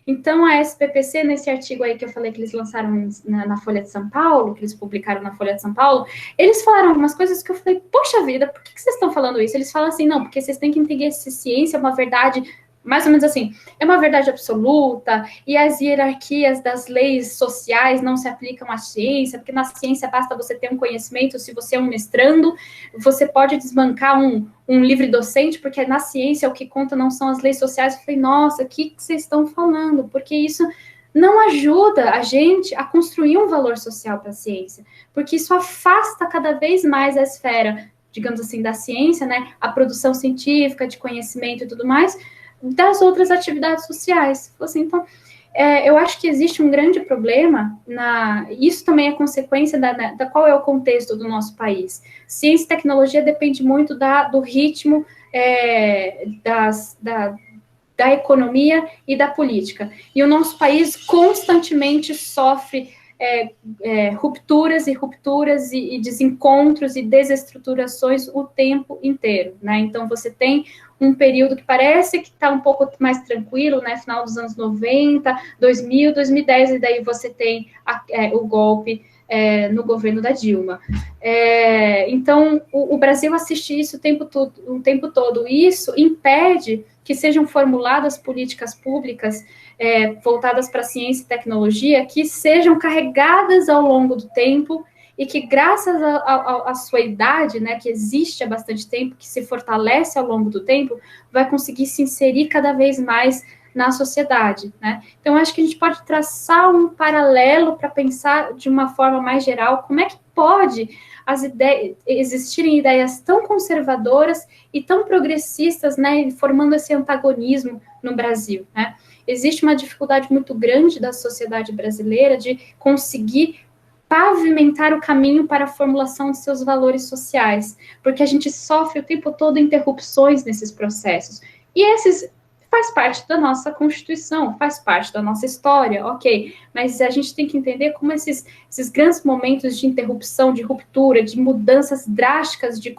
Então, a SBPC, nesse artigo aí que eu falei que eles lançaram na Folha de São Paulo, que eles publicaram na Folha de São Paulo, eles falaram algumas coisas que eu falei, poxa vida, por que vocês estão falando isso? Eles falam assim, não, porque vocês têm que entender que ciência é uma verdade mais ou menos assim, é uma verdade absoluta, e as hierarquias das leis sociais não se aplicam à ciência, porque na ciência basta você ter um conhecimento, se você é um mestrando, você pode desbancar um livre docente, porque na ciência o que conta não são as leis sociais. Eu falei, nossa, o que vocês estão falando? Porque isso não ajuda a gente a construir um valor social para a ciência, porque isso afasta cada vez mais a esfera, digamos assim, da ciência, né, a produção científica, de conhecimento e tudo mais, das outras atividades sociais. Assim, então, eu acho que existe um grande problema, isso também é consequência da qual é o contexto do nosso país. Ciência e tecnologia depende muito do ritmo da economia e da política. E o nosso país constantemente sofre rupturas e desencontros e desestruturações o tempo inteiro, né? Então, você tem um período que parece que está um pouco mais tranquilo, né? Final dos anos 90, 2000, 2010, e daí você tem o golpe no governo da Dilma. Então, o Brasil assiste isso o tempo todo. Isso impede que sejam formuladas políticas públicas voltadas para a ciência e tecnologia, que sejam carregadas ao longo do tempo e que, graças à sua idade, né, que existe há bastante tempo, que se fortalece ao longo do tempo, vai conseguir se inserir cada vez mais na sociedade, né? Então, acho que a gente pode traçar um paralelo para pensar de uma forma mais geral como é que pode existirem ideias tão conservadoras e tão progressistas, né, formando esse antagonismo no Brasil, né? Existe uma dificuldade muito grande da sociedade brasileira de conseguir pavimentar o caminho para a formulação de seus valores sociais, porque a gente sofre o tempo todo interrupções nesses processos. E esses faz parte da nossa Constituição, faz parte da nossa história, ok, mas a gente tem que entender como esses grandes momentos de interrupção, de ruptura, de mudanças drásticas de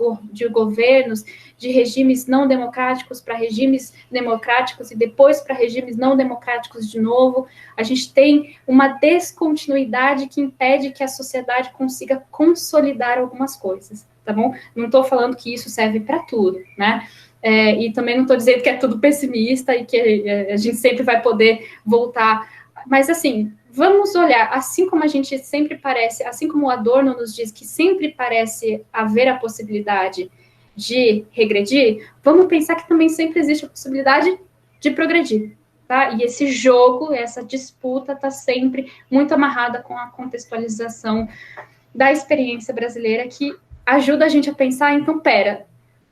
governos, de regimes não democráticos para regimes democráticos e depois para regimes não democráticos de novo, a gente tem uma descontinuidade que impede que a sociedade consiga consolidar algumas coisas, tá bom? Não estou falando que isso serve para tudo, né? E também não estou dizendo que é tudo pessimista e que a gente sempre vai poder voltar. Mas, assim, vamos olhar, assim como a gente sempre parece, assim como o Adorno nos diz que sempre parece haver a possibilidade de regredir, vamos pensar que também sempre existe a possibilidade de progredir, tá? E esse jogo, essa disputa está sempre muito amarrada com a contextualização da experiência brasileira, que ajuda a gente a pensar, então,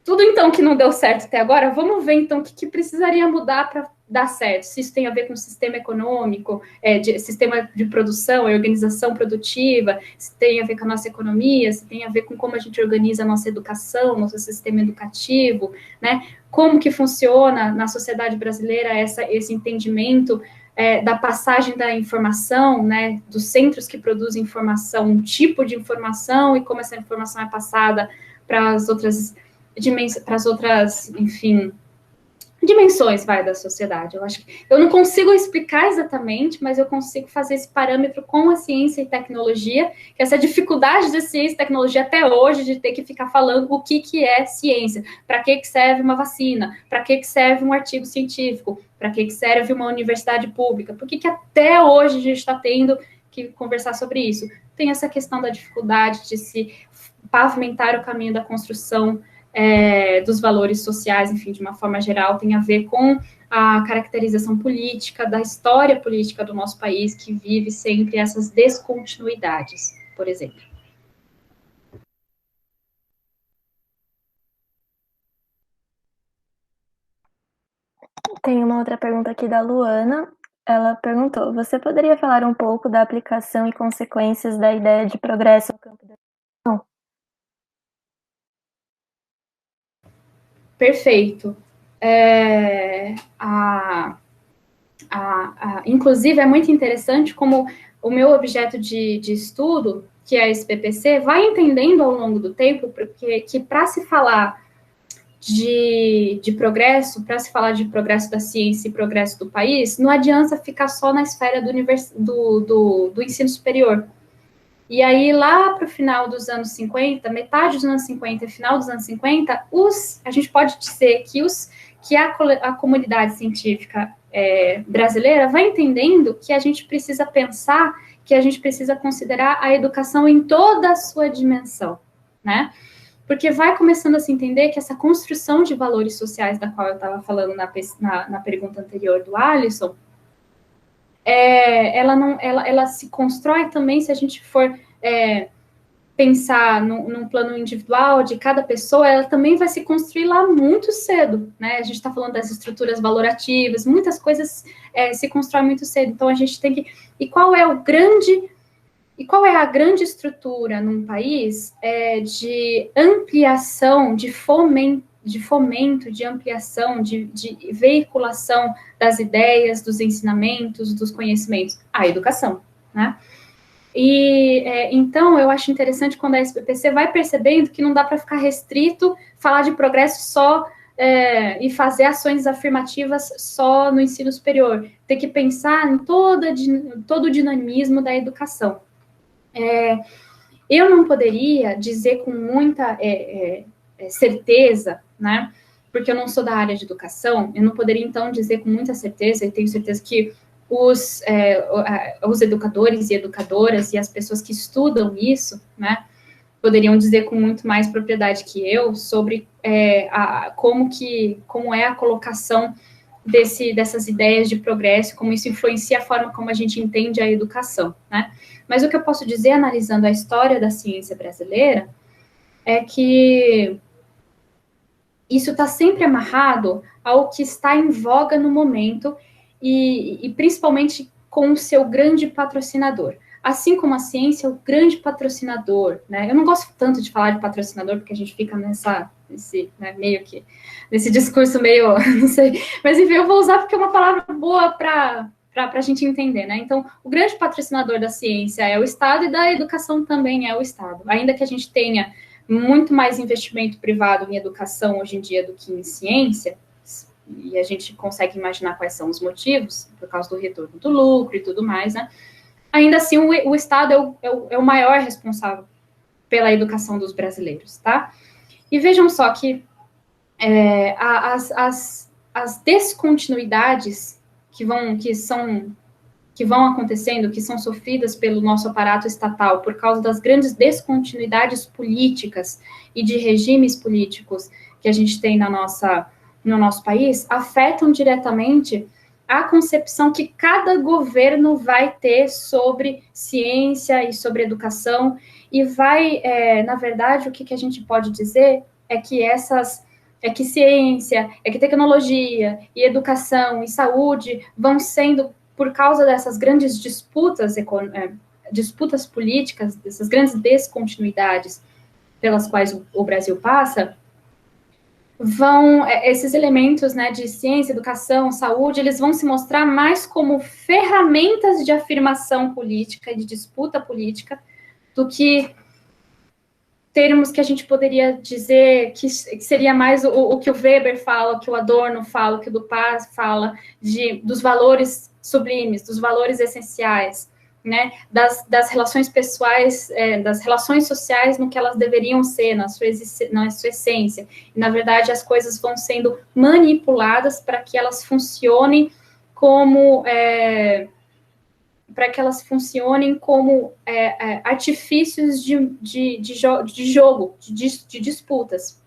tudo então que não deu certo até agora, vamos ver então o que precisaria mudar para dar certo. Se isso tem a ver com o sistema econômico, sistema de produção, organização produtiva, se tem a ver com a nossa economia, se tem a ver com como a gente organiza a nossa educação, nosso sistema educativo, né? Como que funciona na sociedade brasileira esse entendimento da passagem da informação, né? Dos centros que produzem informação, um tipo de informação e como essa informação é passada para as outras enfim, dimensões da sociedade. Eu acho que eu não consigo explicar exatamente, mas eu consigo fazer esse parâmetro com a ciência e tecnologia, que essa dificuldade de ciência e tecnologia até hoje, de ter que ficar falando o que é ciência, para que serve uma vacina, para que serve um artigo científico, para que serve uma universidade pública, por que até hoje a gente está tendo que conversar sobre isso? Tem essa questão da dificuldade de se pavimentar o caminho da construção dos valores sociais, enfim, de uma forma geral, tem a ver com a caracterização política, da história política do nosso país, que vive sempre essas descontinuidades, por exemplo. Tem uma outra pergunta aqui da Luana. Ela perguntou: você poderia falar um pouco da aplicação e consequências da ideia de progresso no campo da educação? Perfeito. Inclusive, é muito interessante como o meu objeto de estudo, que é esse PPC, vai entendendo ao longo do tempo, porque que para se falar de progresso, para se falar de progresso da ciência e progresso do país, não adianta ficar só na esfera do ensino superior. E aí, lá para o final dos anos 50, metade dos anos 50 e final dos anos 50, a gente pode dizer que os que a comunidade científica brasileira vai entendendo que a gente precisa pensar, que a gente precisa considerar a educação em toda a sua dimensão, né? Porque vai começando a se entender que essa construção de valores sociais, da qual eu estava falando na pergunta anterior do Alisson, ela se constrói também se a gente for pensar num plano individual de cada pessoa, ela também vai se construir lá muito cedo, né? A gente está falando das estruturas valorativas, muitas coisas se constroem muito cedo, então a gente tem que... E qual é a grande estrutura num país de ampliação, de fomento, de ampliação, de veiculação das ideias, dos ensinamentos, dos conhecimentos? A educação, né? E, então, eu acho interessante quando a SBPC vai percebendo que não dá para ficar restrito, falar de progresso só e fazer ações afirmativas só no ensino superior. Tem que pensar em todo o dinamismo da educação. Eu não poderia dizer com muita certeza, né, porque eu não sou da área de educação, eu não poderia, então, dizer com muita certeza, e tenho certeza que os educadores e educadoras e as pessoas que estudam isso, né, poderiam dizer com muito mais propriedade que eu sobre como é a colocação dessas ideias de progresso, como isso influencia a forma como a gente entende a educação, né? Mas o que eu posso dizer, analisando a história da ciência brasileira, é que isso está sempre amarrado ao que está em voga no momento e principalmente com o seu grande patrocinador. Assim como a ciência é o grande patrocinador, né? Eu não gosto tanto de falar de patrocinador, porque a gente fica nesse discurso meio, não sei, mas enfim, eu vou usar porque é uma palavra boa para a gente entender, né? Então, o grande patrocinador da ciência é o Estado e da educação também é o Estado. Ainda que a gente tenha muito mais investimento privado em educação hoje em dia do que em ciência, e a gente consegue imaginar quais são os motivos, por causa do retorno do lucro e tudo mais, né? Ainda assim, o Estado é o maior responsável pela educação dos brasileiros, tá? E vejam só que as descontinuidades que vão acontecendo, que são sofridas pelo nosso aparato estatal por causa das grandes descontinuidades políticas e de regimes políticos que a gente tem no nosso país, afetam diretamente a concepção que cada governo vai ter sobre ciência e sobre educação, e na verdade, o que a gente pode dizer é que ciência, que tecnologia, e educação, e saúde vão sendo, por causa dessas grandes disputas políticas, dessas grandes descontinuidades pelas quais o Brasil passa, esses elementos, né, de ciência, educação, saúde, eles vão se mostrar mais como ferramentas de afirmação política e de disputa política do que termos que a gente poderia dizer que seria mais o que o Weber fala, o que o Adorno fala, o que o Dupas fala, dos valores sublimes, dos valores essenciais, né, das relações pessoais, das relações sociais no que elas deveriam ser, na sua essência. E, na verdade, as coisas vão sendo manipuladas para que elas funcionem como artifícios de jogo, de disputas.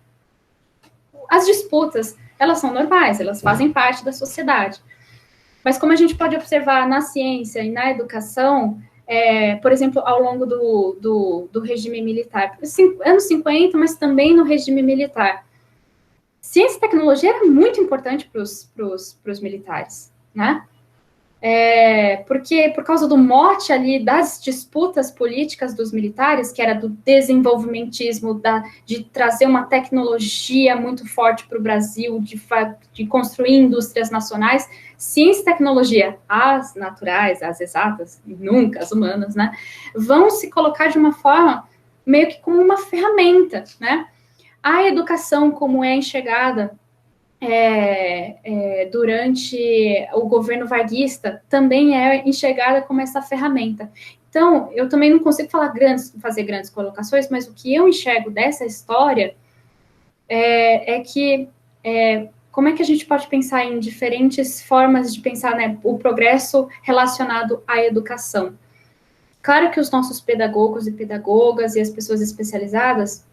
As disputas, elas são normais, elas fazem parte da sociedade. Mas como a gente pode observar na ciência e na educação, por exemplo, ao longo do regime militar, anos 50, mas também no regime militar, ciência e tecnologia era muito importante para os militares, né? Porque por causa do mote ali das disputas políticas dos militares, que era do desenvolvimentismo, de trazer uma tecnologia muito forte para o Brasil, de construir indústrias nacionais, ciência e tecnologia, as naturais, as exatas, nunca as humanas, né, vão se colocar de uma forma meio que como uma ferramenta, né? A educação, como é enxergada durante o governo varguista, também é enxergada como essa ferramenta. Então, eu também não consigo fazer grandes colocações, mas o que eu enxergo dessa história é que como é que a gente pode pensar em diferentes formas de pensar, né, o progresso relacionado à educação? Claro que os nossos pedagogos e pedagogas e as pessoas especializadas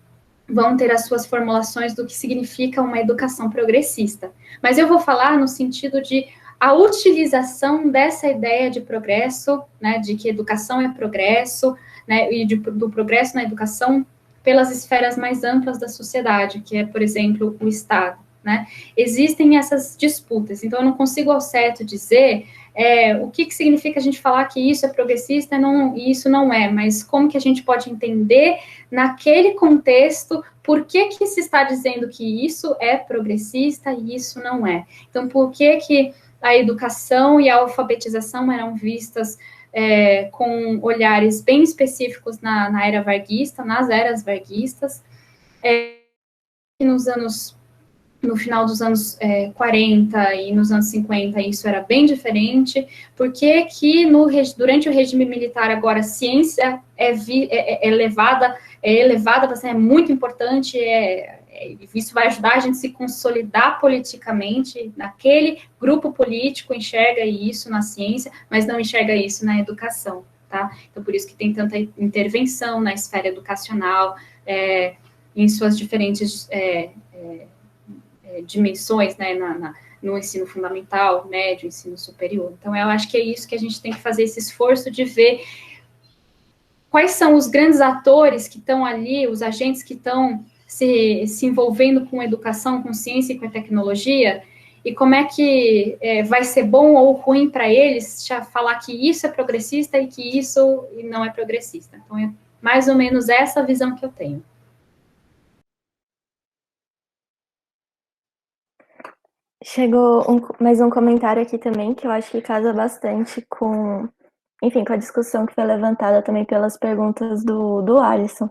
vão ter as suas formulações do que significa uma educação progressista, mas eu vou falar no sentido de a utilização dessa ideia de progresso, né, de que educação é progresso, né, e do progresso na educação pelas esferas mais amplas da sociedade, que é, por exemplo, o Estado, né? Existem essas disputas, então eu não consigo ao certo dizer o que significa a gente falar que isso é progressista e isso não é, mas como que a gente pode entender naquele contexto por que se está dizendo que isso é progressista e isso não é. Então, por que a educação e a alfabetização eram vistas com olhares bem específicos na era varguista, nas eras varguistas, no final dos anos 40 e nos anos 50 isso era bem diferente, porque durante o regime militar agora a ciência é elevada, é muito importante, isso vai ajudar a gente a se consolidar politicamente, naquele grupo político enxerga isso na ciência, mas não enxerga isso na educação, tá? Então, por isso que tem tanta intervenção na esfera educacional, em suas diferentes dimensões, né, no ensino fundamental, médio, ensino superior. Então, eu acho que é isso que a gente tem que fazer, esse esforço de ver quais são os grandes atores que estão ali, os agentes que estão se envolvendo com educação, com ciência e com a tecnologia, e como é que vai ser bom ou ruim para eles falar que isso é progressista e que isso não é progressista. Então, é mais ou menos essa visão que eu tenho. Chegou mais um comentário aqui também, que eu acho que casa bastante com a discussão que foi levantada também pelas perguntas do Alisson.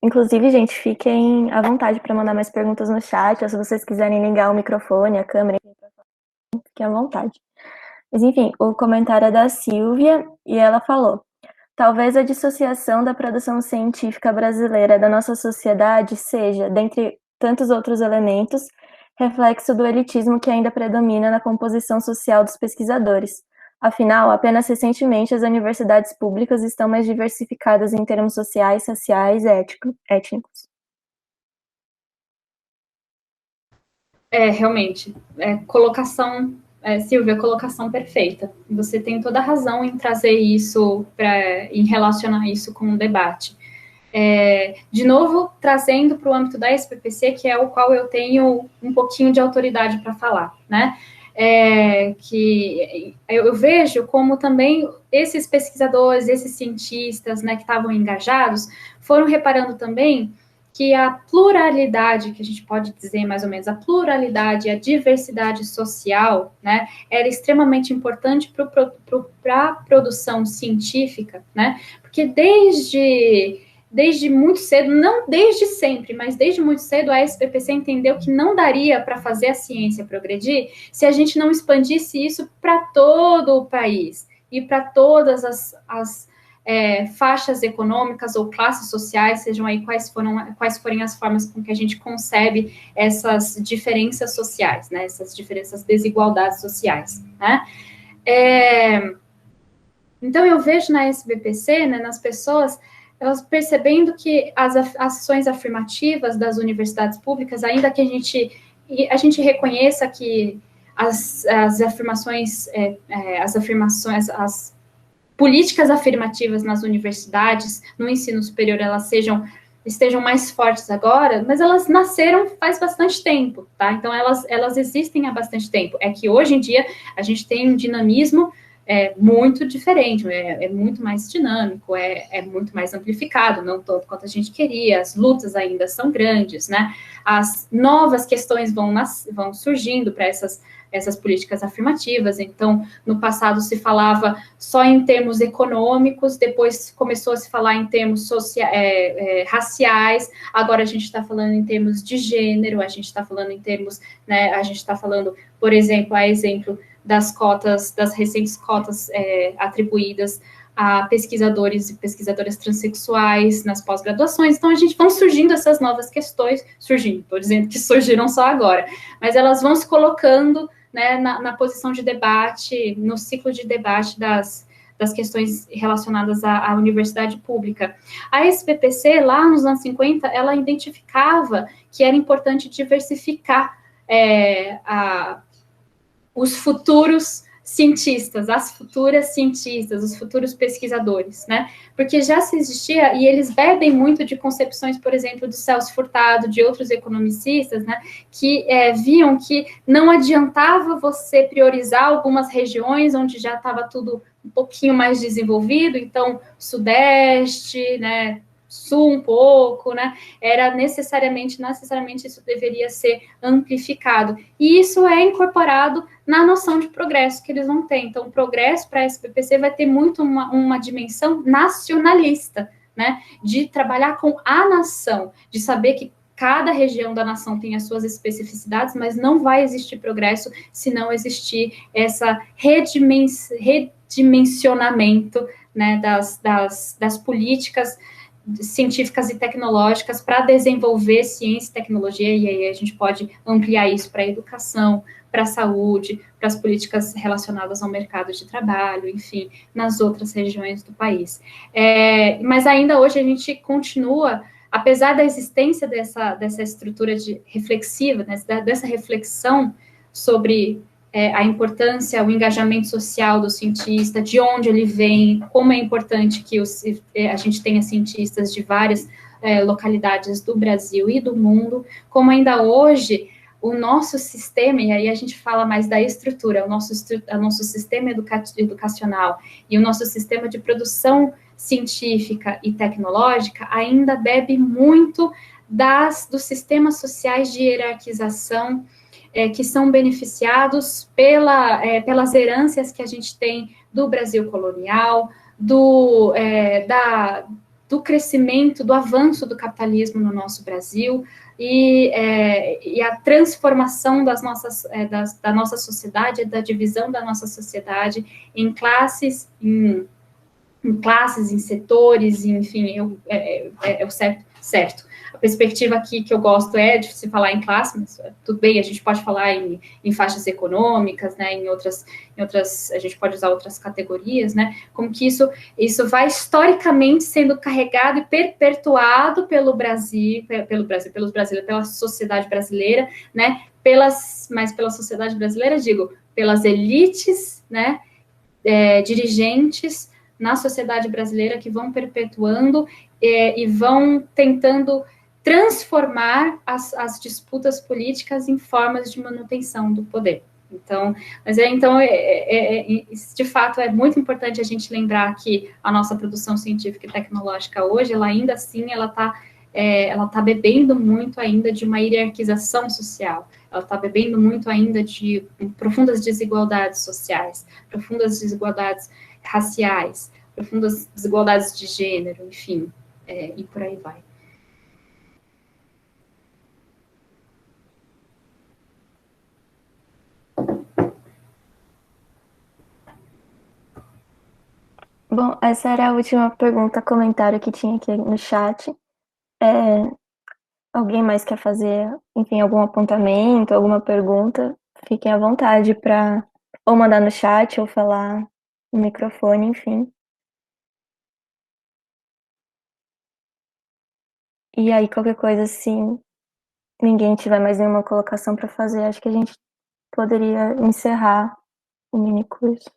Inclusive, gente, fiquem à vontade para mandar mais perguntas no chat, ou se vocês quiserem ligar o microfone, a câmera, fiquem à vontade. Mas, enfim, o comentário é da Silvia, e ela falou: talvez a dissociação da produção científica brasileira da nossa sociedade seja, dentre tantos outros elementos, reflexo do elitismo que ainda predomina na composição social dos pesquisadores. Afinal, apenas recentemente as universidades públicas estão mais diversificadas em termos sociais, raciais e étnicos. Realmente, colocação, Silvia, colocação perfeita. Você tem toda a razão em trazer isso, em relacionar isso com o debate. De novo, trazendo para o âmbito da SPPC, que é o qual eu tenho um pouquinho de autoridade para falar, né? Que eu vejo como também esses pesquisadores, esses cientistas, né, que estavam engajados, foram reparando também que a pluralidade, que a gente pode dizer mais ou menos, a pluralidade e a diversidade social, né, era extremamente importante para a produção científica, né, porque desde muito cedo, não desde sempre, mas desde muito cedo, a SPPC entendeu que não daria para fazer a ciência progredir se a gente não expandisse isso para todo o país e para todas as faixas econômicas ou classes sociais, sejam aí quais forem as formas com que a gente concebe essas diferenças sociais, né, essas desigualdades sociais, né. Então, eu vejo na SBPC, né, nas pessoas, elas percebendo que as ações afirmativas das universidades públicas, ainda que a gente reconheça que as políticas afirmativas nas universidades, no ensino superior, elas estejam mais fortes agora, mas elas nasceram faz bastante tempo, tá? Então, elas existem há bastante tempo. É que hoje em dia a gente tem um dinamismo muito diferente, é muito mais dinâmico, é muito mais amplificado, não tanto quanto a gente queria, as lutas ainda são grandes, né? As novas questões vão surgindo para essas políticas afirmativas. Então, no passado se falava só em termos econômicos, depois começou a se falar em termos raciais, agora a gente está falando em termos de gênero, a gente está falando em termos, né, a gente está falando, por exemplo, das recentes cotas atribuídas a pesquisadores e pesquisadoras transexuais nas pós-graduações. Então, vão surgindo essas novas questões, estou dizendo que surgiram só agora, mas elas vão se colocando, né, na posição de debate, no ciclo de debate das questões relacionadas à universidade pública. A SBPC, lá nos anos 50, ela identificava que era importante diversificar os futuros cientistas, as futuras cientistas, os futuros pesquisadores, né? Porque já se existia, e eles bebem muito de concepções, por exemplo, do Celso Furtado, de outros economicistas, né? Que viam que não adiantava você priorizar algumas regiões onde já estava tudo um pouquinho mais desenvolvido, então, Sudeste, né? Sul um pouco, né? Era necessariamente isso deveria ser amplificado. E isso é incorporado na noção de progresso que eles vão ter. Então, o progresso para a SBPC vai ter muito uma dimensão nacionalista, né? De trabalhar com a nação, de saber que cada região da nação tem as suas especificidades, mas não vai existir progresso se não existir essa redimensionamento, né, das políticas científicas e tecnológicas para desenvolver ciência e tecnologia, e aí a gente pode ampliar isso para a educação, para a saúde, para as políticas relacionadas ao mercado de trabalho, enfim, nas outras regiões do país. Mas ainda hoje a gente continua, apesar da existência dessa estrutura reflexiva, né, dessa reflexão sobre a importância, o engajamento social do cientista, de onde ele vem, como é importante que a gente tenha cientistas de várias localidades do Brasil e do mundo, como ainda hoje o nosso sistema, e aí a gente fala mais da estrutura, o nosso sistema educacional e o nosso sistema de produção científica e tecnológica ainda bebe muito dos sistemas sociais de hierarquização que são beneficiados pelas heranças que a gente tem do Brasil colonial, do crescimento, do avanço do capitalismo no nosso Brasil e a transformação da nossa sociedade, da divisão da nossa sociedade em classes, em setores, enfim, é o certo. A perspectiva aqui que eu gosto é de se falar em classe, mas tudo bem, a gente pode falar em faixas econômicas, né, em outras, a gente pode usar outras categorias, né, como que isso vai historicamente sendo carregado e perpetuado pelos brasileiros, pela sociedade brasileira, né, mas pela sociedade brasileira, digo, pelas elites, né, dirigentes na sociedade brasileira que vão perpetuando e vão tentando transformar as disputas políticas em formas de manutenção do poder. Então, de fato, é muito importante a gente lembrar que a nossa produção científica e tecnológica hoje, ela ainda assim, ela tá bebendo muito ainda de uma hierarquização social, ela está bebendo muito ainda de profundas desigualdades sociais, profundas desigualdades raciais, profundas desigualdades de gênero, enfim, e por aí vai. Bom, essa era a última pergunta, comentário que tinha aqui no chat. Alguém mais quer fazer, enfim, algum apontamento, alguma pergunta? Fiquem à vontade para ou mandar no chat ou falar no microfone, enfim. E aí, qualquer coisa, se ninguém tiver mais nenhuma colocação para fazer, acho que a gente poderia encerrar o mini curso.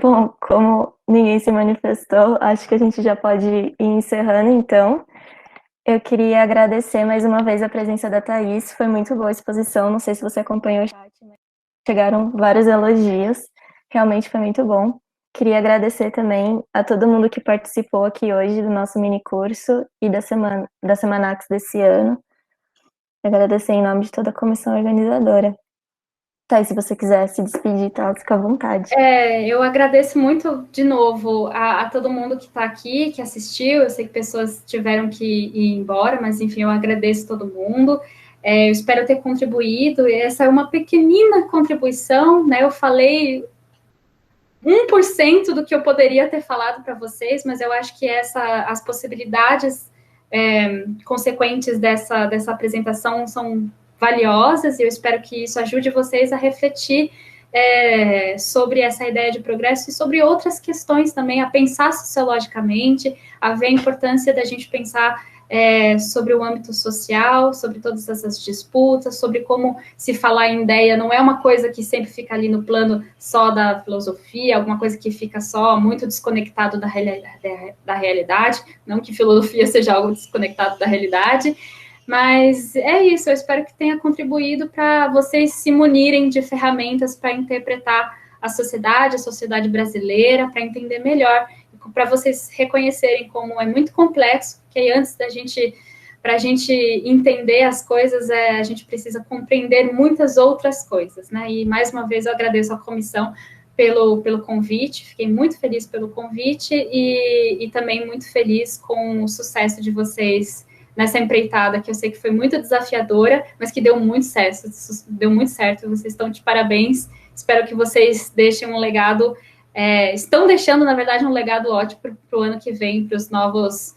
Bom, como ninguém se manifestou, acho que a gente já pode ir encerrando, então. Eu queria agradecer mais uma vez a presença da Thaís, foi muito boa a exposição, não sei se você acompanhou o chat, mas chegaram vários elogios, realmente foi muito bom. Queria agradecer também a todo mundo que participou aqui hoje do nosso mini curso e da Semanax desse ano. Agradecer em nome de toda a comissão organizadora. Thaís, se você quiser se despedir, tá? Fica à vontade. Eu agradeço muito, de novo, a todo mundo que está aqui, que assistiu. Eu sei que pessoas tiveram que ir embora, mas, enfim, eu agradeço todo mundo. Eu espero ter contribuído. Essa é uma pequenina contribuição, né? Eu falei 1% do que eu poderia ter falado para vocês, mas eu acho que as possibilidades consequentes dessa apresentação são valiosas, e eu espero que isso ajude vocês a refletir sobre essa ideia de progresso e sobre outras questões também, a pensar sociologicamente, a ver a importância da gente pensar sobre o âmbito social, sobre todas essas disputas, sobre como se falar em ideia não é uma coisa que sempre fica ali no plano só da filosofia, alguma coisa que fica só muito desconectado da realidade, não que filosofia seja algo desconectado da realidade, mas é isso, eu espero que tenha contribuído para vocês se munirem de ferramentas para interpretar a sociedade brasileira, para entender melhor, para vocês reconhecerem como é muito complexo, que antes para a gente entender as coisas, a gente precisa compreender muitas outras coisas, né? E, mais uma vez, eu agradeço à comissão pelo convite, fiquei muito feliz pelo convite e também muito feliz com o sucesso de vocês nessa empreitada, que eu sei que foi muito desafiadora, mas que deu muito certo, vocês estão de parabéns, espero que vocês deixem um legado, estão deixando, na verdade, um legado ótimo para o ano que vem, para os novos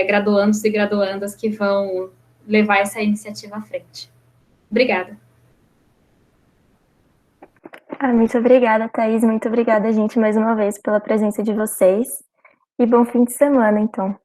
graduandos e graduandas que vão levar essa iniciativa à frente. Obrigada. Muito obrigada, Thaís, muito obrigada, gente, mais uma vez, pela presença de vocês, e bom fim de semana, então.